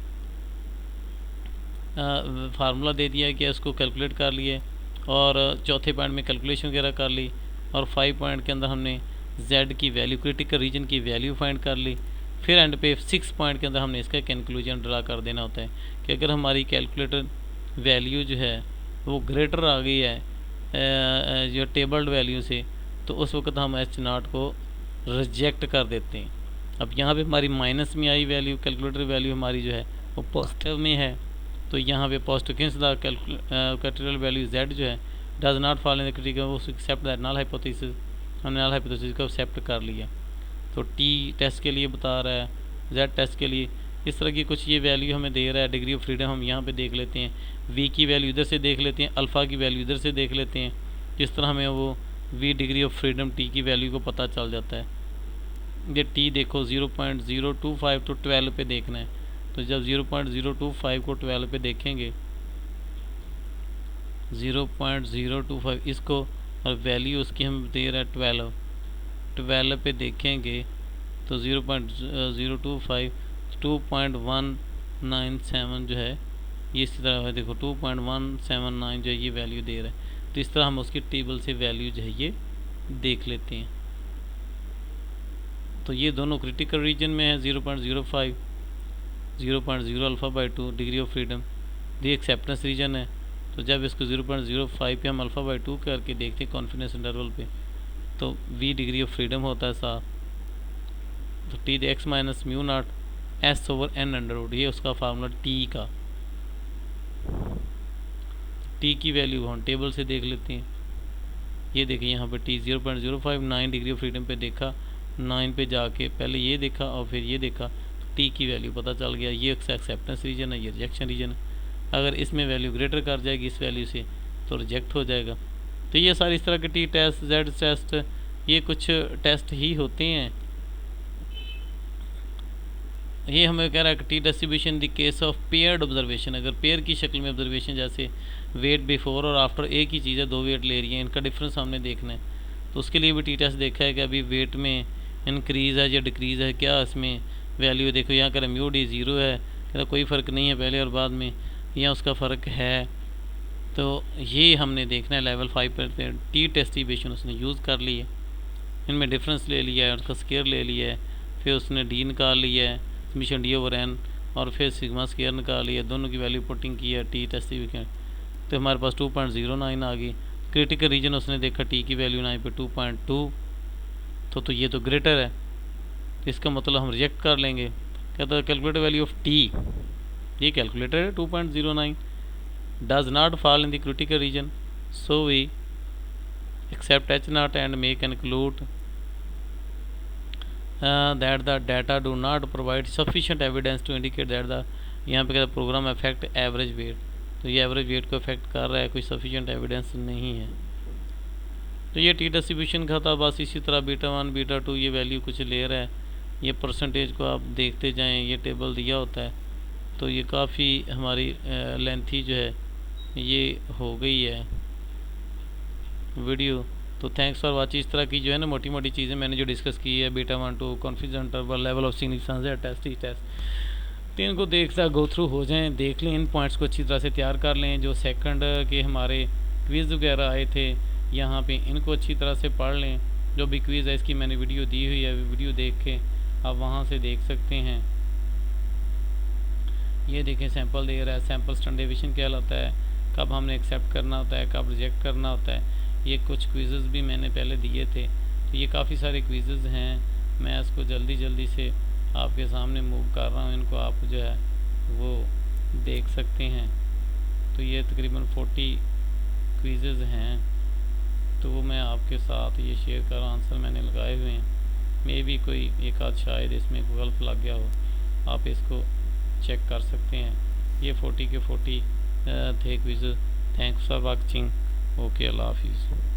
फार्मूला दे दिया है कि उसको कैलकुलेट कर लिए, और चौथे पॉइंट में कैलकुलेशन वगैरह कर ली, और 5 पॉइंट के अंदर हमने Z की वैल्यू क्रिटिकल रीजन की वैल्यू फाइंड कर ली। फिर एंड पे 6 पॉइंट के अंदर हमने इसका कंक्लूजन ड्रा कर देना होता है कि अगर हमारी कैलकुलेटर वैल्यू जो है वो ग्रेटर आ गई है जो टेबल्ड वैल्यू से, तो उस वक्त हम H0 को रिजेक्ट कर देते हैं। अब यहाँ पे हमारी माइनस में आई वैल्यू, कैलकुलेटर वैल्यू हमारी जो है वो पॉजिटिव में है, तो यहाँ पे पॉजिटिव किस द कैलकुलेटर वैल्यू Z जो है does not fall in the critical, वो एक्सेप्ट दैट नल हाइपोथेसिस, हमने नल हाइपोथेसिस को एक्सेप्ट कर लिया। तो T टेस्ट के लिए बता रहा है, Z टेस्ट के लिए इस तरह की कुछ ये वैल्यू हमें दे रहा है। डिग्री ऑफ फ्रीडम हम यहाँ पे देख लेते हैं, V की वैल्यू इधर से देख लेते हैं, अल्फ़ा की वैल्यू इधर से देख लेते हैं। जिस तरह हमें वो V degree of freedom T की वैल्यू को पता चल जाता है। ये T देखो 0.025 तो 12 पे देखना है, तो जब 0.025 को 12 पे देखेंगे 0.025 इसको, और वैल्यू उसकी हम दे रहा है 12 पे देखेंगे तो 0.025 2.197 जो है ये इसी तरह है, देखो 2.179 जो है ये वैल्यू दे रहा है। तो इस तरह हम उसकी टेबल से वैल्यू जो है ये देख लेते हैं। तो ये दोनों क्रिटिकल रीजन में है 0.05 0.0 alpha by 2 degree of freedom, ये एक्सेप्टेंस रीजन है। तो जब इसको 0.05 पे हम अल्फ़ा बाई 2 करके देखते हैं कॉन्फिडेंस इंटरवल पे, तो V डिग्री ऑफ फ्रीडम होता है साफ, तो T x minus mu not S over N under root, ये उसका फार्मूला टी का। टी की वैल्यू हम टेबल से देख लेते हैं। ये देखिए यहाँ पे टी 0.05, 9 डिग्री ऑफ फ्रीडम पे देखा, 9 पे जाके पहले ये देखा और फिर ये देखा, तो टी की वैल्यू पता चल गया। ये एक्सेप्टेंस रीजन है, ये रिजेक्शन रीजन है। अगर इसमें वैल्यू ग्रेटर कर जाएगी इस वैल्यू से तो रिजेक्ट हो जाएगा। तो ये सारी इस तरह के टी टेस्ट, जेड टेस्ट, ये कुछ टेस्ट ही होते हैं। ये हमें कह रहा है कि T distribution the case of paired observation, अगर पेयर की शक्ल में ऑब्जर्वेशन, जैसे वेट बिफोर और आफ्टर एक ही चीज़ है, दो वेट ले रही है, इनका डिफरेंस हमने देखना है, तो उसके लिए भी टी टेस्ट देखा है कि अभी वेट में इंक्रीज़ है या डिक्रीज़ है, क्या इसमें वैल्यू देखो। यहाँ कह रहा म्यू डी 0 है, कह रहा कोई फ़र्क नहीं है पहले और बाद में, यहाँ उसका फ़र्क है। तो ये हमने देखना है लेवल 5 पर। टी डिस्ट्रीब्यूशन उसने यूज़ कर ली है, इनमें डिफरेंस ले लिया है, उसका स्केयर ले लिया है, फिर उसने डी निकाल लिया है, समीशन डी ओवर एन, और फिर सिग्मा स्केयर निकाल लिया, दोनों की वैल्यू पुटिंग की है टी डिस्ट्रीब्यूशन, तो हमारे पास 2.09 आ गई। क्रिटिकल रीजन उसने देखा टी की वैल्यू 9 पे 2.2, तो ये तो ग्रेटर है, तो इसका मतलब हम रिजेक्ट कर लेंगे। कहता है कैलकुलेट वैल्यू ऑफ टी, ये कैलकुलेटर है 2.09, does not fall in the critical region, so we accept H not and may conclude that the data do not provide sufficient evidence to indicate that the, यहाँ पे कहता है प्रोग्राम अफेक्ट एवरेज वेट, तो ये एवरेज वेट को अफेक्ट कर रहा है, कोई सफिशिएंट एविडेंस नहीं है। तो ये टी डिस्ट्रीब्यूशन का था, बस इसी तरह बीटा 1 बीटा 2 ये वैल्यू कुछ ले रहा है। ये परसेंटेज को आप देखते जाएं, ये टेबल दिया होता है, तो ये काफ़ी हमारी लेंथी जो है ये हो गई है वीडियो। तो थैंक्स फॉर वाचिंग। इस तरह की जो है ना मोटी मोटी चीज़ें मैंने जो डिस्कस की है, beta 1 2 confusion interval, level of significance है, टेस्ट, तो इनको देखता गो थ्रू हो जाएं, देख लें, इन पॉइंट्स को अच्छी तरह से तैयार कर लें। जो सेकंड के हमारे क्विज़ वगैरह आए थे यहाँ पे, इनको अच्छी तरह से पढ़ लें। जो भी क्विज़ है इसकी मैंने वीडियो दी हुई है, वीडियो देख के आप वहाँ से देख सकते हैं। ये देखें सैंपल दे रहा है, सैंपल स्टैंडर्डाइजेशन क्या कहलाता है, कब हमने एक्सेप्ट करना होता है, कब रिजेक्ट करना होता है। ये कुछ क्विज़ेज़ भी मैंने पहले दिए थे, तो ये काफ़ी सारे क्विज़ेज़ हैं। मैं इसको जल्दी से आपके सामने मूव कर रहा हूँ, इनको आप जो है वो देख सकते हैं। तो ये तकरीबन 40 क्विज़ेज़ हैं, तो वो मैं आपके साथ ये शेयर कर रहा हूँ। आंसर मैंने लगाए हुए हैं, मे भी कोई एक आध शायद इसमें गलत लग गया हो, आप इसको चेक कर सकते हैं। ये 40 के 40 थे quiz. Thanks for watching. Okay, अल्लाह हाफिज़।